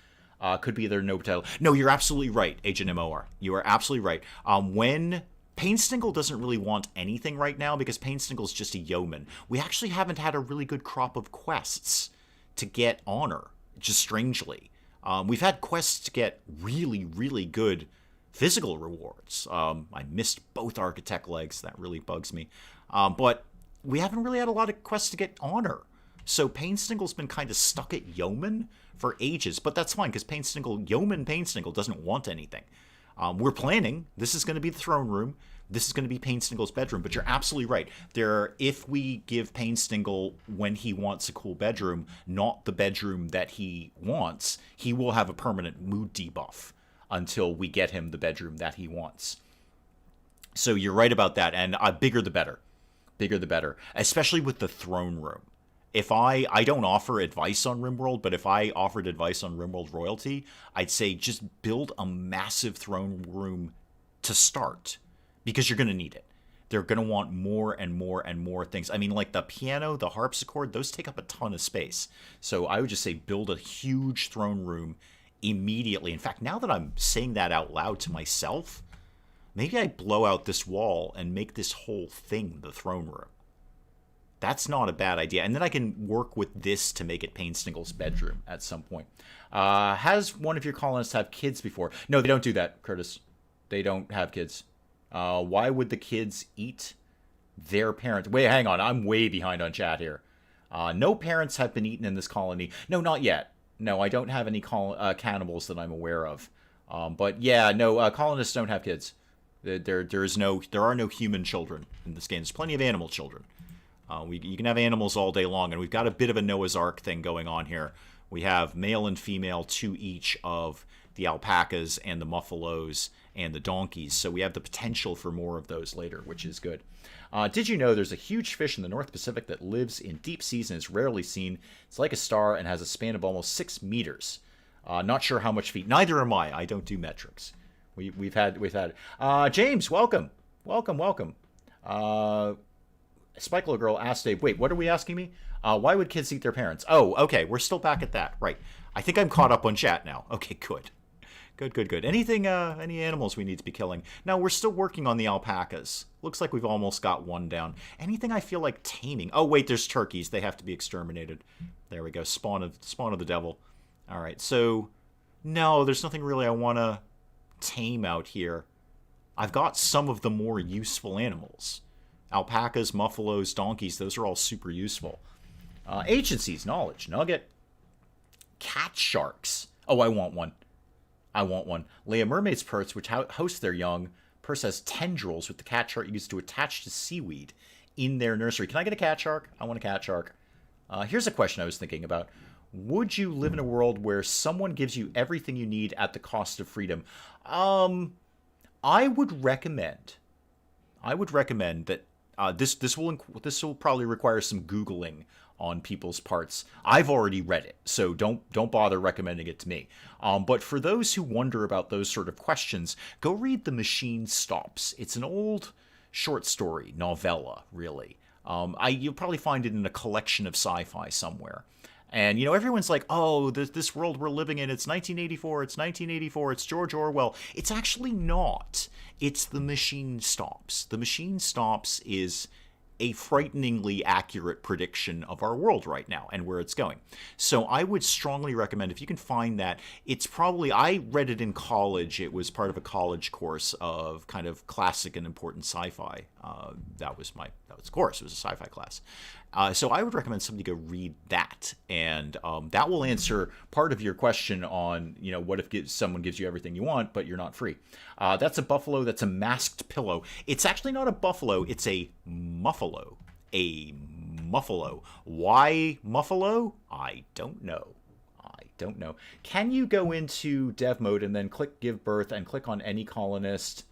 Could be their noble title. No, you're absolutely right, Agent MOR. You are absolutely right. When Painstingle doesn't really want anything right now, because Painstingle's just a yeoman. We actually haven't had a really good crop of quests to get honor, just strangely. We've had quests to get really, really good physical rewards. I missed both architect legs. That really bugs me. But we haven't really had a lot of quests to get honor. So Painstingle's been kind of stuck at yeoman for ages, but that's fine, because yeoman Painstingle doesn't want anything. We're planning. This is going to be the throne room. This is going to be Painstingle's bedroom. But you're absolutely right. If we give Painstingle, when he wants a cool bedroom, not the bedroom that he wants, he will have a permanent mood debuff until we get him the bedroom that he wants. So you're right about that. And bigger the better. Bigger the better. Especially with the throne room. If I don't offer advice on RimWorld, but if I offered advice on RimWorld royalty, I'd say just build a massive throne room to start, because you're going to need it. They're going to want more and more and more things. I mean, like the piano, the harpsichord, those take up a ton of space. So I would just say build a huge throne room immediately. In fact, now that I'm saying that out loud to myself, maybe I blow out this wall and make this whole thing the throne room. That's not a bad idea. And then I can work with this to make it Painstingle's bedroom at some point. Has one of your colonists have kids before? No, they don't do that, Curtis. They don't have kids. Why would the kids eat their parents? Wait, hang on. I'm way behind on chat here. No parents have been eaten in this colony. No, not yet. No, I don't have any cannibals that I'm aware of. But yeah, no, colonists don't have kids. There are no human children in this game. There's plenty of animal children. You can have animals all day long, and we've got a bit of a Noah's Ark thing going on here. We have male and female, 2 each of the alpacas and the muffalos and the donkeys, so we have the potential for more of those later, which is good. Did you know there's a huge fish in the North Pacific that lives in deep seas and is rarely seen? It's like a star and has a span of almost 6 meters. Not sure how much feet. Neither am I. I don't do metrics. We've had James, welcome. Spikelow Girl asked Dave, wait, what are we asking me? Why would kids eat their parents? Oh, okay, we're still back at that. Right. I think I'm caught up on chat now. Okay, good. Good. Any animals we need to be killing? No, we're still working on the alpacas. Looks like we've almost got one down. Anything I feel like taming? Oh, wait, there's turkeys. They have to be exterminated. There we go. Spawn of the devil. All right, so no, there's nothing really I want to tame out here. I've got some of the more useful animals. Alpacas, muffalos, donkeys, those are all super useful. Agencies, knowledge, nugget. Cat sharks. Oh, I want one. Lay a mermaid's purse, which hosts their young. Purse has tendrils with the cat shark used to attach to seaweed in their nursery. Can I get a cat shark? I want a cat shark. Here's a question I was thinking about. Would you live in a world where someone gives you everything you need at the cost of freedom? I would recommend that this will probably require some Googling on people's parts. I've already read it, so don't bother recommending it to me. But for those who wonder about those sort of questions, go read The Machine Stops. It's an old short story novella, really. You'll probably find it in a collection of sci-fi somewhere. And, everyone's like, oh, this world we're living in, it's 1984, it's George Orwell. It's actually not. It's The Machine Stops. The Machine Stops is a frighteningly accurate prediction of our world right now and where it's going. So I would strongly recommend, if you can find that, it's probably, I read it in college. It was part of a college course of kind of classic and important sci-fi. That was the course. It was a sci-fi class. So I would recommend somebody go read that, and that will answer part of your question on, what if someone gives you everything you want, but you're not free. That's a buffalo. That's a masked pillow. It's actually not a buffalo. It's a muffalo. A muffalo. Why muffalo? I don't know. Can you go into dev mode and then click give birth and click on any colonist,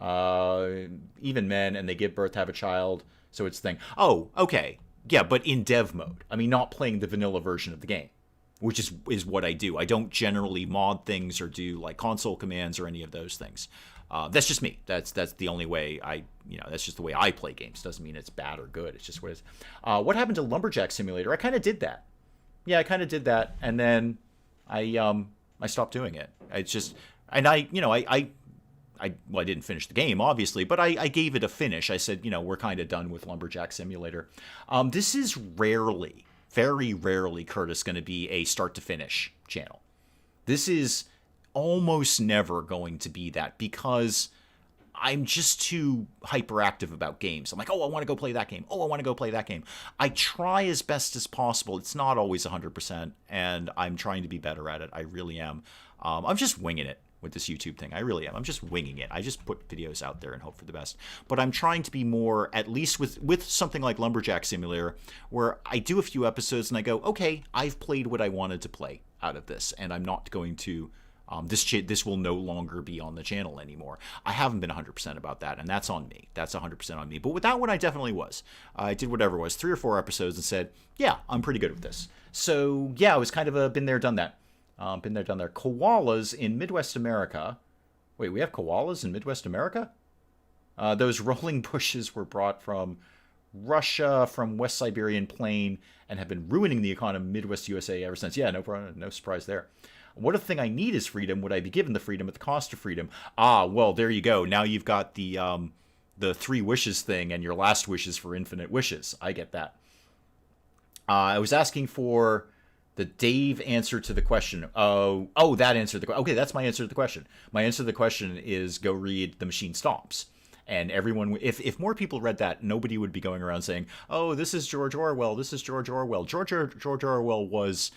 even men, and they give birth, have a child, so it's thing. Oh, okay. Yeah, but in dev mode. I mean, not playing the vanilla version of the game, which is what I do. I don't generally mod things or do like console commands or any of those things. That's just me. That's the only way that's just the way I play games. Doesn't mean it's bad or good. It's just what it is. What happened to Lumberjack Simulator? I kind of did that. Yeah, I kind of did that, and then I stopped doing it. It's just, and I didn't finish the game, obviously, but I gave it a finish. I said, we're kind of done with Lumberjack Simulator. This is rarely, very rarely, Curtis, going to be a start-to-finish channel. This is almost never going to be that, because I'm just too hyperactive about games. I'm like, oh, I want to go play that game. Oh, I want to go play that game. I try as best as possible. It's not always 100%, and I'm trying to be better at it. I really am. I'm just winging it with this YouTube thing. I really am. I'm just winging it. I just put videos out there and hope for the best. But I'm trying to be more, at least with something like Lumberjack Simulator, where I do a few episodes and I go, okay, I've played what I wanted to play out of this, and I'm not going to, this will no longer be on the channel anymore. I haven't been 100% about that, and that's on me. That's 100% on me. But with that one, I definitely was. I did whatever it was, 3 or 4 episodes, and said, yeah, I'm pretty good with this. So yeah, I was kind of a been there, done that. Been there, done there. Koalas in Midwest America. Wait, we have koalas in Midwest America? Those rolling bushes were brought from Russia, from West Siberian Plain, and have been ruining the economy of Midwest USA ever since. Yeah, no surprise there. What if the thing I need is freedom? Would I be given the freedom at the cost of freedom? Ah, well, there you go. Now you've got the 3 wishes thing, and your last wish is for infinite wishes. I get that. I was asking for the Dave answer to the question. Oh, that answered the question. Okay, that's my answer to the question. My answer to the question is go read The Machine Stops. And everyone, if more people read that, nobody would be going around saying, oh, this is George Orwell, this is George Orwell. George Orwell was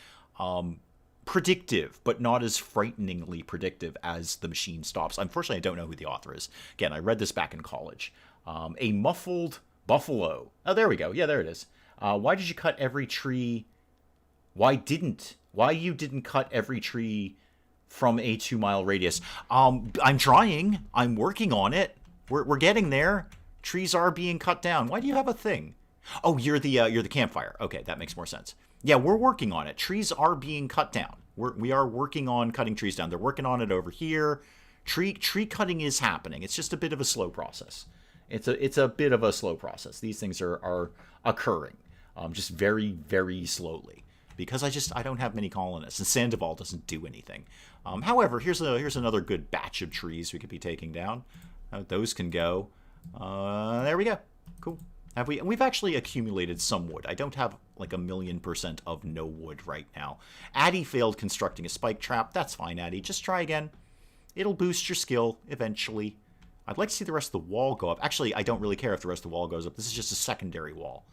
predictive, but not as frighteningly predictive as The Machine Stops. Unfortunately, I don't know who the author is. Again, I read this back in college. A muffled buffalo. Oh, there we go. Yeah, there it is. Why did you cut every tree? Why you didn't cut every tree from a 2-mile radius? I'm trying. I'm working on it. We're getting there. Trees are being cut down. Why do you have a thing? Oh, you're the campfire. Okay, that makes more sense. Yeah, we're working on it. Trees are being cut down. We are working on cutting trees down. They're working on it over here. Tree cutting is happening. It's just a bit of a slow process. It's a bit of a slow process. These things are occurring, just very, very slowly. Because I don't have many colonists, and Sandoval doesn't do anything. However, here's another good batch of trees we could be taking down. Those can go. There we go. Cool. We've actually accumulated some wood. I don't have like 1,000,000% of no wood right now. Addie failed constructing a spike trap. That's fine, Addie. Just try again. It'll boost your skill eventually. I'd like to see the rest of the wall go up. Actually, I don't really care if the rest of the wall goes up. This is just a secondary wall.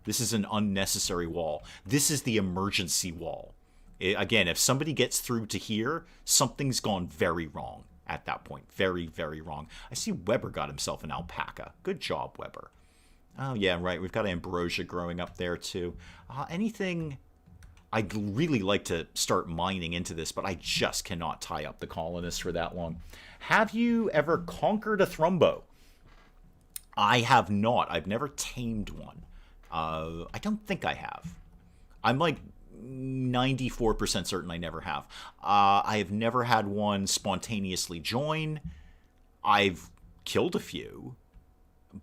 This is an unnecessary wall. This is the emergency wall. Again, if somebody gets through to here, something's gone very wrong at that point. Very, very wrong. I see Weber got himself an alpaca. Good job, Weber. Oh, yeah, right. We've got ambrosia growing up there, too. Anything... I'd really like to start mining into this, but I just cannot tie up the colonists for that long. Have you ever conquered a Thrumbo? I have not. I've never tamed one. I don't think I have. I'm like 94% certain I never have. I have never had one spontaneously join. I've killed a few,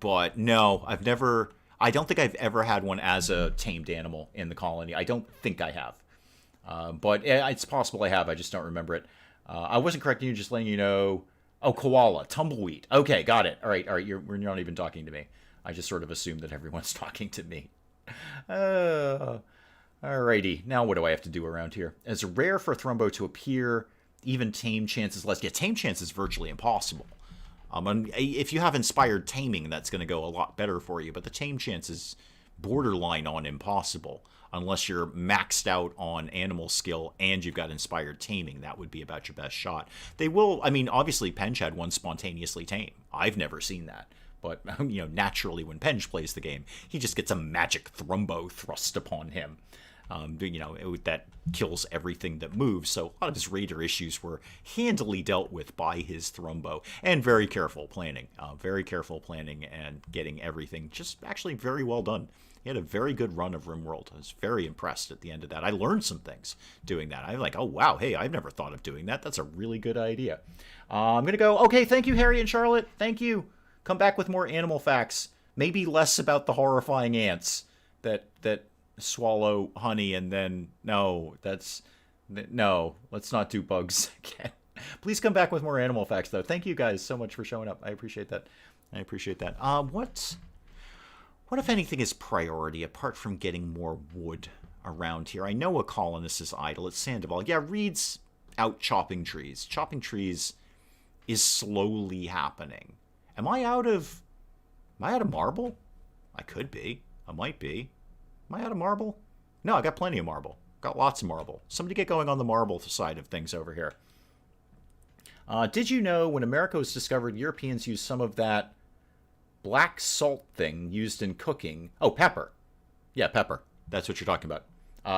but no, I've never... I don't think I've ever had one as a tamed animal in the colony. I don't think I have. But it's possible I have. I just don't remember it. I wasn't correcting you, just letting you know. Oh, koala, tumbleweed. Okay, got it. All right. You're not even talking to me. I just sort of assumed that everyone's talking to me. Alrighty. Now what do I have to do around here? It's rare for a Thrumbo to appear. Even tame chances less. Yeah, tame chance is virtually impossible. And if you have inspired taming, that's going to go a lot better for you. But the tame chance is borderline on impossible. Unless you're maxed out on animal skill and you've got inspired taming, that would be about your best shot. They will, I mean, obviously Penge had one spontaneously tame. I've never seen that. But, naturally when Penge plays the game, he just gets a magic Thrumbo thrust upon him. That kills everything that moves. So a lot of his raider issues were handily dealt with by his Thrumbo. And very careful planning. And getting everything just actually very well done. He had a very good run of RimWorld. I was very impressed at the end of that. I learned some things doing that. I'm like, oh, wow, hey, I've never thought of doing that. That's a really good idea. I'm going to go, okay, thank you, Harry and Charlotte. Thank you. Come back with more animal facts. Maybe less about the horrifying ants that swallow honey and then... No, let's not do bugs again. Please come back with more animal facts, though. Thank you guys so much for showing up. I appreciate that. What, if anything, is priority apart from getting more wood around here? I know a colonist is idle at Sandoval. Yeah, Reed's out chopping trees. Chopping trees is slowly happening. Am I out of marble? I could be. I might be. Am I out of marble? No, I got plenty of marble. Got lots of marble. Somebody get going on the marble side of things over here. Did you know when America was discovered, Europeans used some of that black salt thing used in cooking? Oh, pepper. Yeah, pepper. That's what you're talking about.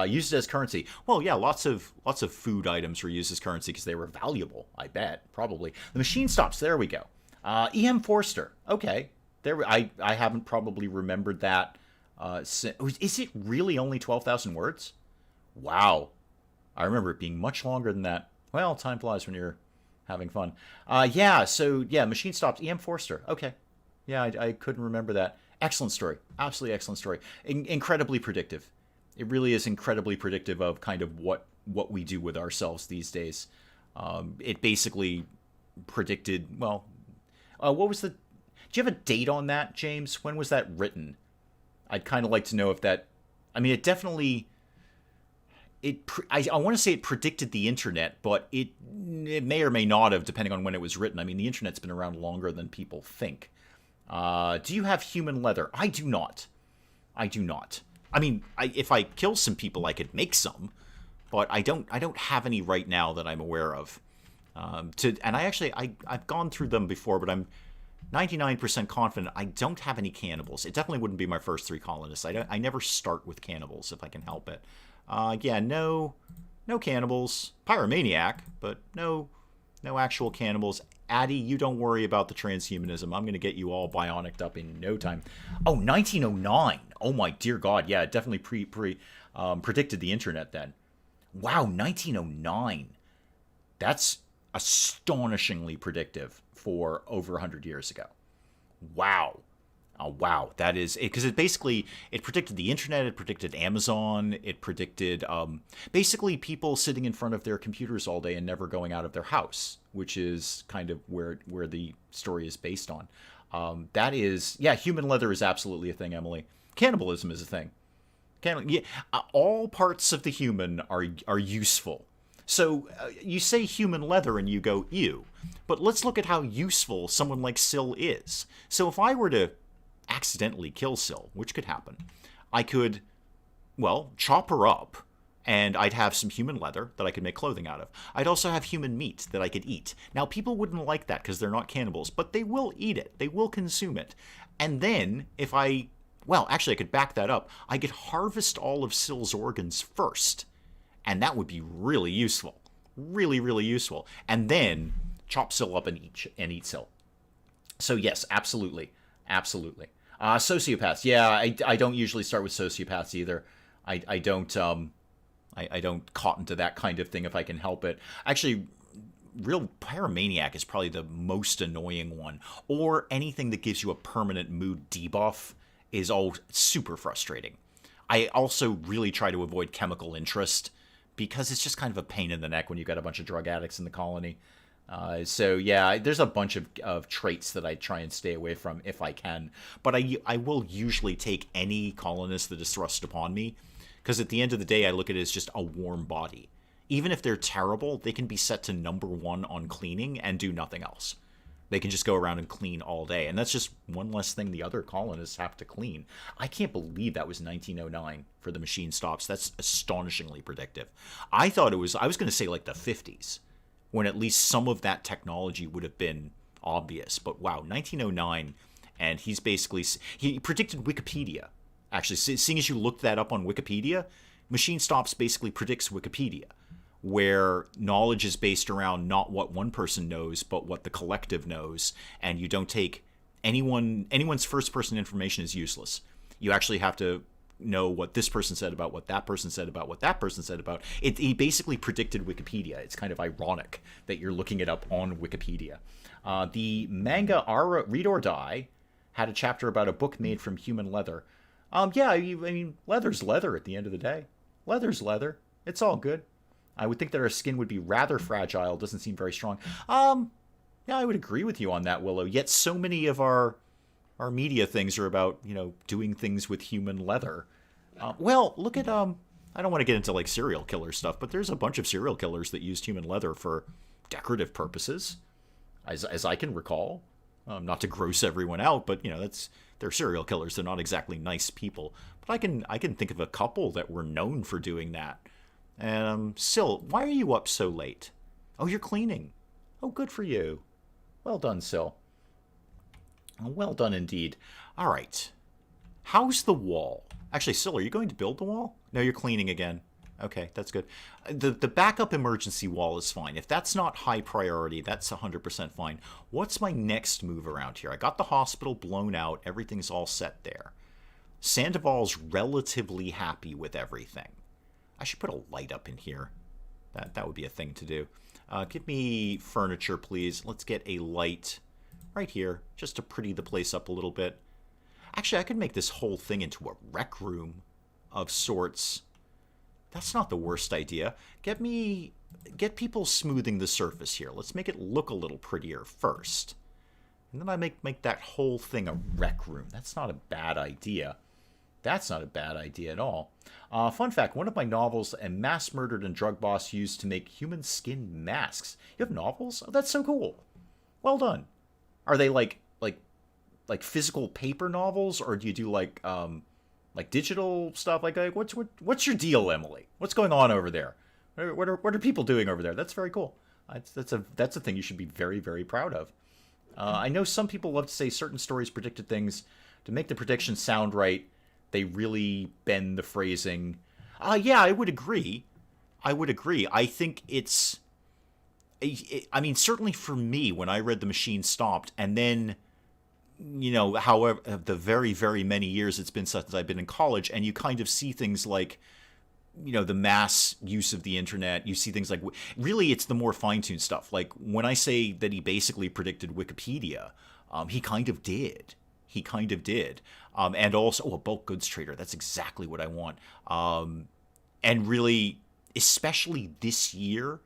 Used it as currency. Well, yeah, lots of food items were used as currency because they were valuable, I bet. Probably. The machine stops. There we go. E.M. Forster. Okay. I haven't probably remembered that. Is it really only 12,000 words? Wow. I remember it being much longer than that. Well, time flies when you're having fun. Machine stops. E.M. Forster. Okay. Yeah, I couldn't remember that. Excellent story. Absolutely excellent story. Incredibly predictive. It really is incredibly predictive of kind of what we do with ourselves these days. It basically predicted, what was the... Do you have a date on that, James? When was that written? I'd kind of like to know if that... I mean, it definitely... I want to say it predicted the internet, but it may or may not have, depending on when it was written. I mean, the internet's been around longer than people think. Do you have human leather? I do not. I mean, if I kill some people, I could make some, but I don't have any right now that I'm aware of. I've gone through them before, but I'm 99% confident I don't have any cannibals. It definitely wouldn't be my first 3 colonists. I never start with cannibals if I can help it. No cannibals. Pyromaniac, but no actual cannibals. Addy, you don't worry about the transhumanism. I'm going to get you all bionicked up in no time. Oh, 1909. Oh my dear God. Yeah, it definitely predicted the internet then. Wow, 1909. That's astonishingly predictive for over 100 years ago. Wow. Oh, wow. That is... Because it predicted the internet, it predicted Amazon, it predicted basically people sitting in front of their computers all day and never going out of their house, which is kind of where the story is based on. That is... Yeah, human leather is absolutely a thing, Emily. Cannibalism is a thing. All parts of the human are useful. So you say human leather and you go, ew. But let's look at how useful someone like Syl is. So if I were to accidentally kill Syl, which could happen, I could, chop her up, and I'd have some human leather that I could make clothing out of. I'd also have human meat that I could eat. Now, people wouldn't like that because they're not cannibals, but they will eat it. They will consume it. And then, if I could back that up. I could harvest all of Syl's organs first, And that would be really useful. Really, really useful. And then chop Syl up and eat Syl. So yes, absolutely. Absolutely. Sociopaths. Yeah, I don't usually start with sociopaths either. I don't I don't cotton to that kind of thing if I can help it. Actually, real pyromaniac is probably the most annoying one. Or anything that gives you a permanent mood debuff is all super frustrating. I also really try to avoid chemical interest because it's just kind of a pain in the neck when you've got a bunch of drug addicts in the colony. So yeah, there's a bunch of traits that I try and stay away from if I can. But I will usually take any colonist that is thrust upon me, because at the end of the day, I look at it as just a warm body. Even if they're terrible, they can be set to #1 on cleaning and do nothing else. They can just go around and clean all day. And that's just one less thing the other colonists have to clean. I can't believe that was 1909 for the machine stops. That's astonishingly predictive. I was going to say like the 50s, when at least some of that technology would have been obvious. But wow, 1909, and he predicted Wikipedia. Actually, seeing as you looked that up on Wikipedia, machine stops basically predicts Wikipedia, where knowledge is based around not what one person knows, but what the collective knows, and you don't take anyone's first-person information is useless. You actually have to know what this person said about what that person said about what that person said about it. He basically predicted Wikipedia. It's kind of ironic that you're looking it up on Wikipedia. The manga Read or Die had a chapter about a book made from human leather. Yeah, I mean, leather's leather at the end of the day. Leather's leather. It's all good. I would think that our skin would be rather fragile. Doesn't seem very strong. Yeah, I would agree with you on that, Willow. Yet so many of our media things are about, doing things with human leather. Well, look at, I don't want to get into like serial killer stuff, but there's a bunch of serial killers that used human leather for decorative purposes, as I can recall. Not to gross everyone out, but they're serial killers. They're not exactly nice people. But I can think of a couple that were known for doing that. Syl, why are you up so late? Oh, you're cleaning. Oh, good for you. Well done, Syl. Well done indeed. All right. How's the wall? Actually, Syl, are you going to build the wall? No, you're cleaning again. Okay, that's good. The backup emergency wall is fine. If that's not high priority, that's 100% fine. What's my next move around here? I got the hospital blown out. Everything's all set there. Sandoval's relatively happy with everything. I should put a light up in here. That would be a thing to do. Give me furniture, please. Let's get a light right here, just to pretty the place up a little bit. Actually, I could make this whole thing into a rec room of sorts. That's not the worst idea. Get people smoothing the surface here. Let's make it look a little prettier first. And then I make that whole thing a rec room. That's not a bad idea. That's not a bad idea at all. Fun fact, one of my novels, a mass murdered and drug boss used to make human skin masks. You have novels? Oh, that's so cool. Well done. Are they like physical paper novels, or do you do like digital stuff? Like what's your deal, Emily? What's going on over there? What are people doing over there? That's very cool. That's a thing you should be very, very proud of. I know some people love to say certain stories predicted things. To make the prediction sound right, they really bend the phrasing. Yeah, I would agree. I think it's... I mean, certainly for me, when I read The Machine Stopped, and then, however, the very, very many years it's been since I've been in college, and you kind of see things like, the mass use of the internet. You see things like... Really, it's the more fine-tuned stuff. Like, when I say that he basically predicted Wikipedia, he kind of did. And also, a bulk goods trader. That's exactly what I want. And really, especially this year,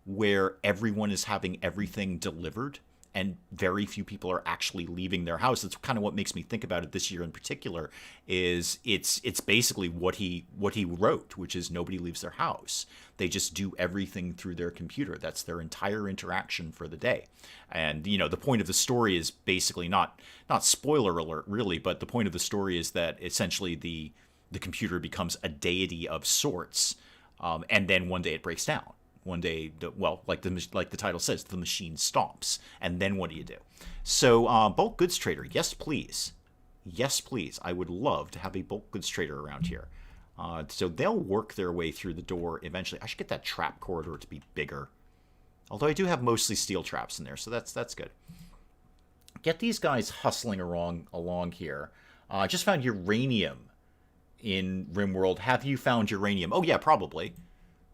where everyone is having everything delivered and very few people are actually leaving their house. That's kind of what makes me think about it this year in particular. Is it's basically what he wrote, which is nobody leaves their house. They just do everything through their computer. That's their entire interaction for the day. And the point of the story is basically not spoiler alert really, but the point of the story is that essentially the computer becomes a deity of sorts, and then one day it breaks down. One day, like the title says, the machine stops. And then what do you do? So, bulk goods trader, yes, please. Yes, please. I would love to have a bulk goods trader around here. So they'll work their way through the door eventually. I should get that trap corridor to be bigger. Although I do have mostly steel traps in there, so that's good. Get these guys hustling along here. I just found uranium in RimWorld. Have you found uranium? Oh, yeah, probably.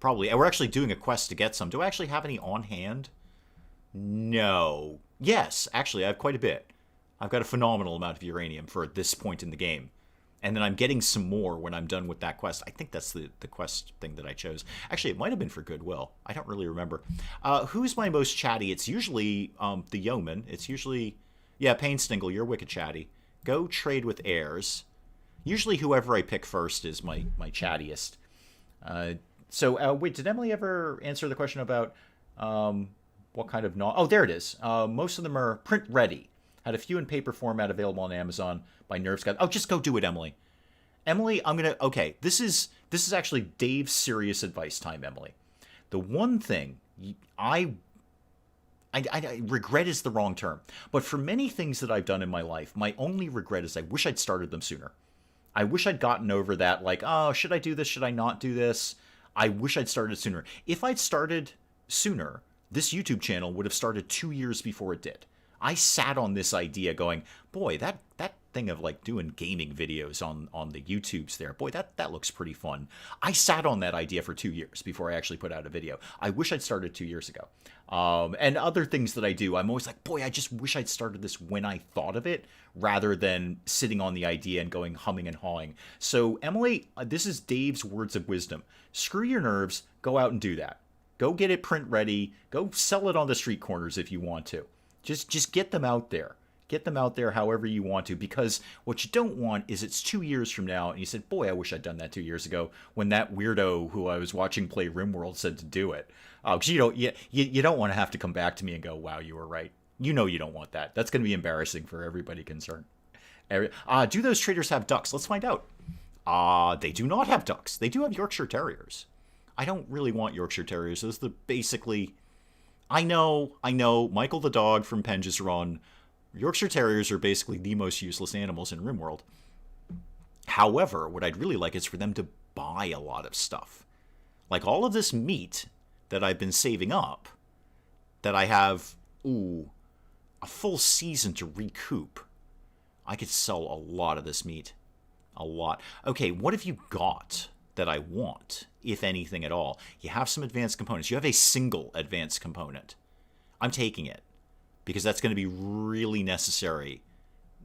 Probably. We're actually doing a quest to get some. Do I actually have any on hand? No. Yes, actually, I have quite a bit. I've got a phenomenal amount of uranium for this point in the game. And then I'm getting some more when I'm done with that quest. I think that's the quest thing that I chose. Actually, it might have been for Goodwill. I don't really remember. Who's my most chatty? It's usually the yeoman. It's usually... Yeah, Painstingle, you're wicked chatty. Go trade with heirs. Usually whoever I pick first is my chattiest. So, wait, did Emily ever answer the question about what kind of... Oh, there it is. Most of them are print ready. Had a few in paper format available on Amazon by Nerve Scout. Oh, just go do it, Emily. Emily, I'm going to... Okay, this is actually Dave's serious advice time, Emily. The one thing I regret is the wrong term. But for many things that I've done in my life, my only regret is I wish I'd started them sooner. I wish I'd gotten over that, like, oh, should I do this? Should I not do this? I wish I'd started sooner. If I'd started sooner, this YouTube channel would have started 2 years before it did. I sat on this idea going, boy, that thing of like doing gaming videos on the YouTubes there, boy, that looks pretty fun. I sat on that idea for 2 years before I actually put out a video. I wish I'd started 2 years ago. And other things that I do, I'm always like, boy, I just wish I'd started this when I thought of it, rather than sitting on the idea and going humming and hawing. So, Emily, this is Dave's words of wisdom. Screw your nerves. Go out and do that. Go get it print ready. Go sell it on the street corners if you want to. Just get them out there. Get them out there however you want to, because what you don't want is it's 2 years from now and you said, boy, I wish I'd done that 2 years ago when that weirdo who I was watching play RimWorld said to do it. Because you don't want to have to come back to me and go, wow, you were right. You know you don't want that. That's going to be embarrassing for everybody concerned. Do those traders have ducks? Let's find out. They do not have ducks. They do have Yorkshire Terriers. I don't really want Yorkshire Terriers. Those are basically... I know, Michael the dog from Penja's Run. Yorkshire Terriers are basically the most useless animals in RimWorld. However, what I'd really like is for them to buy a lot of stuff. Like all of this meat that I've been saving up, that I have, a full season to recoup. I could sell a lot of this meat. A lot. Okay, what have you got that I want, if anything at all? You have some advanced components. You have a single advanced component. I'm taking it, because that's going to be really necessary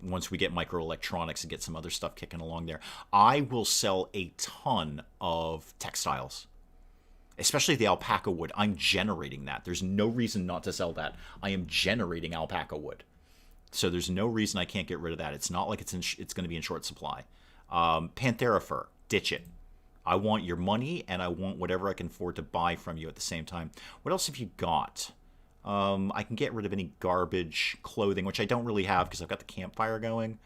once we get microelectronics and get some other stuff kicking along there. I will sell a ton of textiles, especially the alpaca wood. I'm generating that. There's no reason not to sell that. I am generating alpaca wood. So there's no reason I can't get rid of that. It's not like it's going to be in short supply. Panthera fur, ditch it. I want your money, and I want whatever I can afford to buy from you at the same time. What else have you got? I can get rid of any garbage clothing, which I don't really have because I've got the campfire going.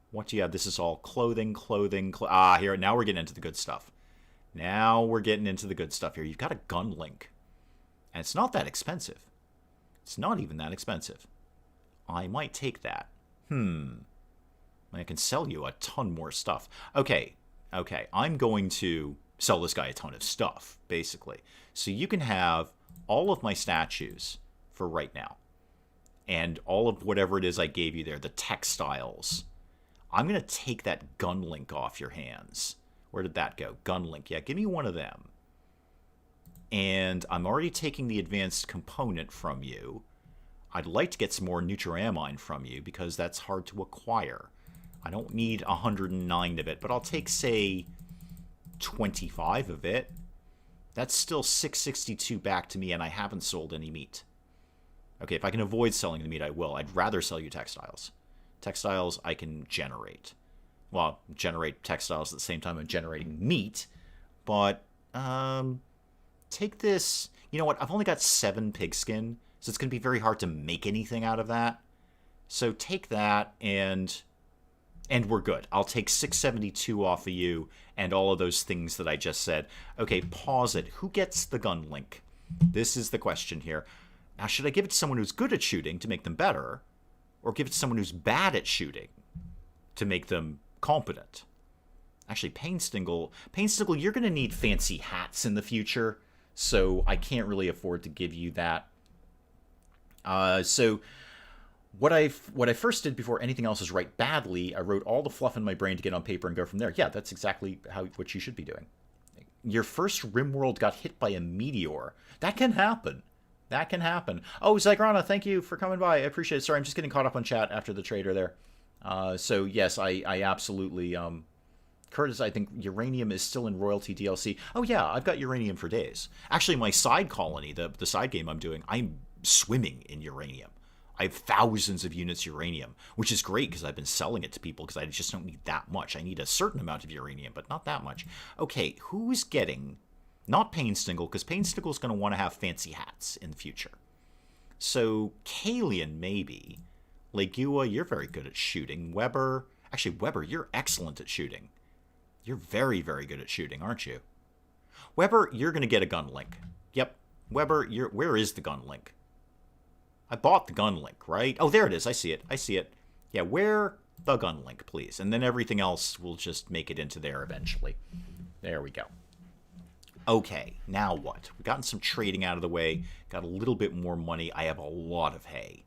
What do you have? This is all clothing. Here, now we're getting into the good stuff. Here. You've got a gun link. And it's not that expensive. It's not even that expensive. I might take that. I can sell you a ton more stuff. Okay. I'm going to sell this guy a ton of stuff, basically. So you can have all of my statues for right now. And all of whatever it is I gave you there, the textiles. I'm going to take that gun link off your hands. Where did that go? Gun link. Yeah, give me one of them. And I'm already taking the advanced component from you. I'd like to get some more Nutriamine from you because that's hard to acquire. I don't need 109 of it, but I'll take, say, 25 of it. That's still 662 back to me, and I haven't sold any meat. Okay, if I can avoid selling the meat, I will. I'd rather sell you textiles. Textiles I can generate. Well, generate textiles at the same time I'm generating meat. But, take this. You know what? I've only got 7 pigskin, so it's going to be very hard to make anything out of that. So take that, and we're good. I'll take 672 off of you and all of those things that I just said. Okay, pause it. Who gets the gun link? This is the question here. Now, should I give it to someone who's good at shooting to make them better, or give it to someone who's bad at shooting to make them competent? Actually, Painstickle, you're going to need fancy hats in the future, so I can't really afford to give you that. So what I first did before anything else is write badly. I wrote all the fluff in my brain to get on paper and go from there. Yeah, that's exactly what you should be doing. Your first RimWorld got hit by a meteor. That can happen. That can happen. Oh, Zygrana, thank you for coming by. I appreciate it. Sorry, I'm just getting caught up on chat after the trader there. So, yes, I absolutely... Curtis, I think uranium is still in royalty DLC. Oh, yeah, I've got uranium for days. Actually, my side colony, the side game I'm doing, I'm swimming in uranium. I have thousands of units uranium, which is great because I've been selling it to people because I just don't need that much. I need a certain amount of uranium, but not that much. Okay, who's getting... Not Painstickle, because Painstickle's going to want to have fancy hats in the future. So, Kalian, maybe. Legua, you're very good at shooting. Weber... Actually, Weber, you're excellent at shooting. You're very, very good at shooting, aren't you? Weber, you're going to get a gun link. Yep. Weber, where is the gun link? I bought the gun link, right? Oh, there it is. I see it. I see it. Yeah, where the gun link, please. And then everything else will just make it into there eventually. There we go. Okay, now what? We've gotten some trading out of the way. Got a little bit more money. I have a lot of hay.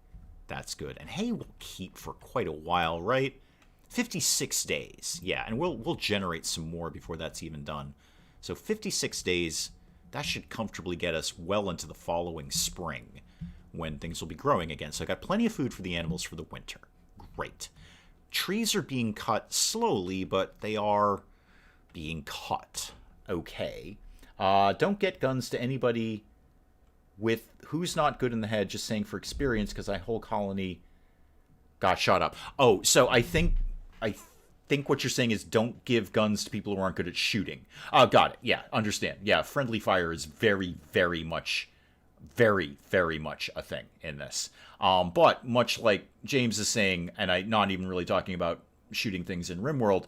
That's good. And hay will keep for quite a while, right? 56 days. Yeah, and we'll generate some more before that's even done. So 56 days, that should comfortably get us well into the following spring when things will be growing again. So I got plenty of food for the animals for the winter. Great. Trees are being cut slowly, but they are being cut. Okay. Don't get guns to anybody with who's not good in the head, just saying for experience, because my whole colony got shot up. Oh, so I think what you're saying is don't give guns to people who aren't good at shooting. Got it. Yeah, understand. Yeah, friendly fire is very, very much a thing in this. But much like James is saying, and I'm not even really talking about shooting things in RimWorld,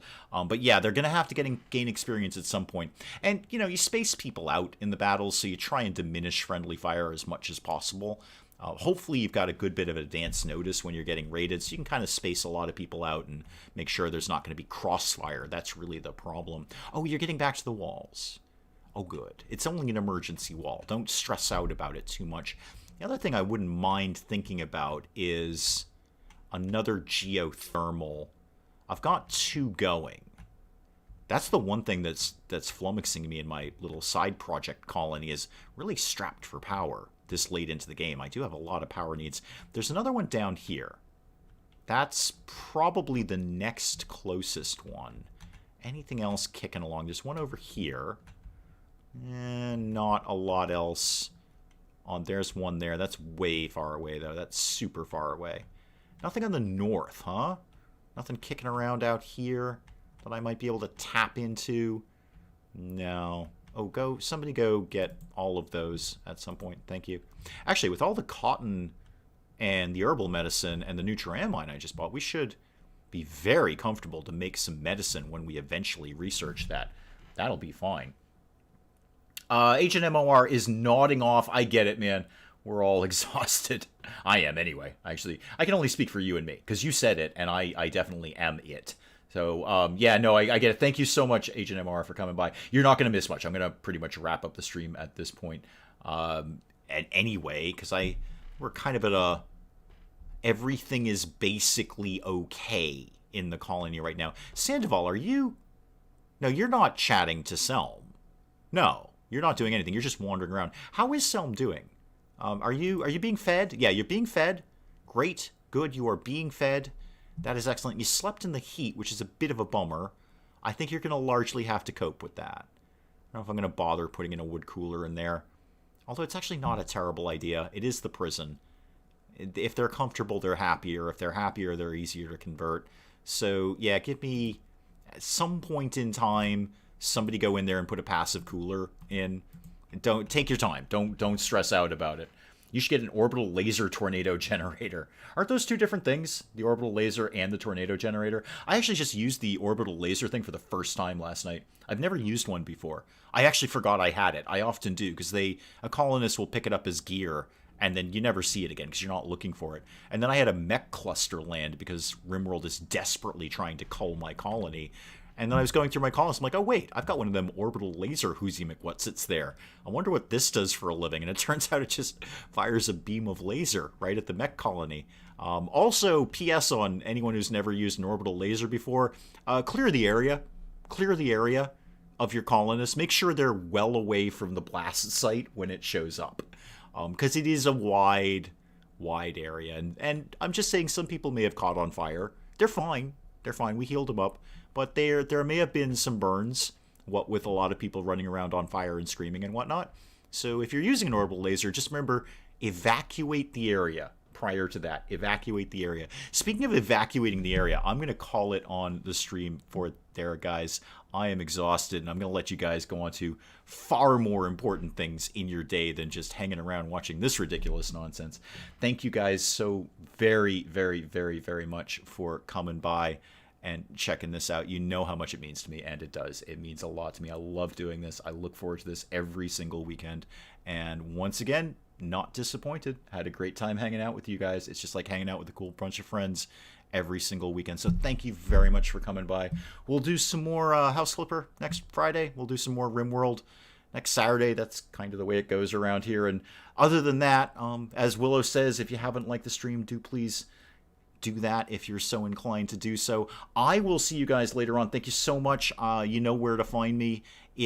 but yeah, they're going to have to gain experience at some point. And, you know, you space people out in the battles, so you try and diminish friendly fire as much as possible. Hopefully you've got a good bit of advance notice when you're getting raided, so you can kind of space a lot of people out and make sure there's not going to be crossfire. That's really the problem. Oh, you're getting back to the walls. Oh, good. It's only an emergency wall. Don't stress out about it too much. The other thing I wouldn't mind thinking about is another geothermal. I've got 2 going. That's the one thing that's flummoxing me in my little side project colony, is really strapped for power this late into the game. I do have a lot of power needs. There's another one down here. That's probably the next closest one. Anything else kicking along? There's one over here. And not a lot else. There's one there. That's way far away, though. That's super far away. Nothing on the north, huh? Nothing kicking around out here that I might be able to tap into. No. Oh, somebody go get all of those at some point. Thank you. Actually, with all the cotton and the herbal medicine and the Nutriamine I just bought, we should be very comfortable to make some medicine when we eventually research that. That'll be fine. Agent MOR is nodding off. I get it, man. We're all exhausted. I am, anyway. Actually, I can only speak for you and me, because you said it, and I definitely am it. So, yeah, no, I get it. Thank you so much, Agent MR, for coming by. You're not going to miss much. I'm going to pretty much wrap up the stream at this point. And anyway, because we're kind of at a... Everything is basically okay in the colony right now. Sandoval, are you... No, you're not chatting to Selm. No, you're not doing anything. You're just wandering around. How is Selm doing? Are you being fed? Yeah, you're being fed. Great. Good. You are being fed. That is excellent. You slept in the heat, which is a bit of a bummer. I think you're going to largely have to cope with that. I don't know if I'm going to bother putting in a wood cooler in there. Although it's actually not a terrible idea. It is the prison. If they're comfortable, they're happier. If they're happier, they're easier to convert. So, yeah, give me, at some point in time, somebody go in there and put a passive cooler in. Don't take your time. Don't stress out about it. You should get an orbital laser tornado generator. Aren't those 2 different things? The orbital laser and the tornado generator? I actually just used the orbital laser thing for the first time last night. I've never used one before. I actually forgot I had it. I often do, because a colonist will pick it up as gear, and then you never see it again because you're not looking for it. And then I had a mech cluster land because RimWorld is desperately trying to cull my colony. And then I was going through my columns. I'm like, oh, wait, I've got one of them orbital laser Whoozy McWhatsits there. I wonder what this does for a living. And it turns out it just fires a beam of laser right at the mech colony. Also, PS on anyone who's never used an orbital laser before, clear the area. Clear the area of your colonists. Make sure they're well away from the blast site when it shows up. Because it is a wide area. And I'm just saying some people may have caught on fire. They're fine. They're fine. We healed them up. But there may have been some burns, what with a lot of people running around on fire and screaming and whatnot. So if you're using an orbital laser, just remember, evacuate the area prior to that. Evacuate the area. Speaking of evacuating the area, I'm going to call it on the stream for there, guys. I am exhausted, and I'm going to let you guys go on to far more important things in your day than just hanging around watching this ridiculous nonsense. Thank you guys so very, very, very, very much for coming by and checking this out. You know how much it means to me, and it does. It means a lot to me. I love doing this. I look forward to this every single weekend. And once again, not disappointed. Had a great time hanging out with you guys. It's just like hanging out with a cool bunch of friends every single weekend. So thank you very much for coming by. We'll do some more House Flipper next Friday. We'll do some more RimWorld next Saturday. That's kind of the way it goes around here. And other than that, as Willow says, if you haven't liked the stream, do please do that if you're so inclined to do so. I will see you guys later on. Thank you so much. You know where to find me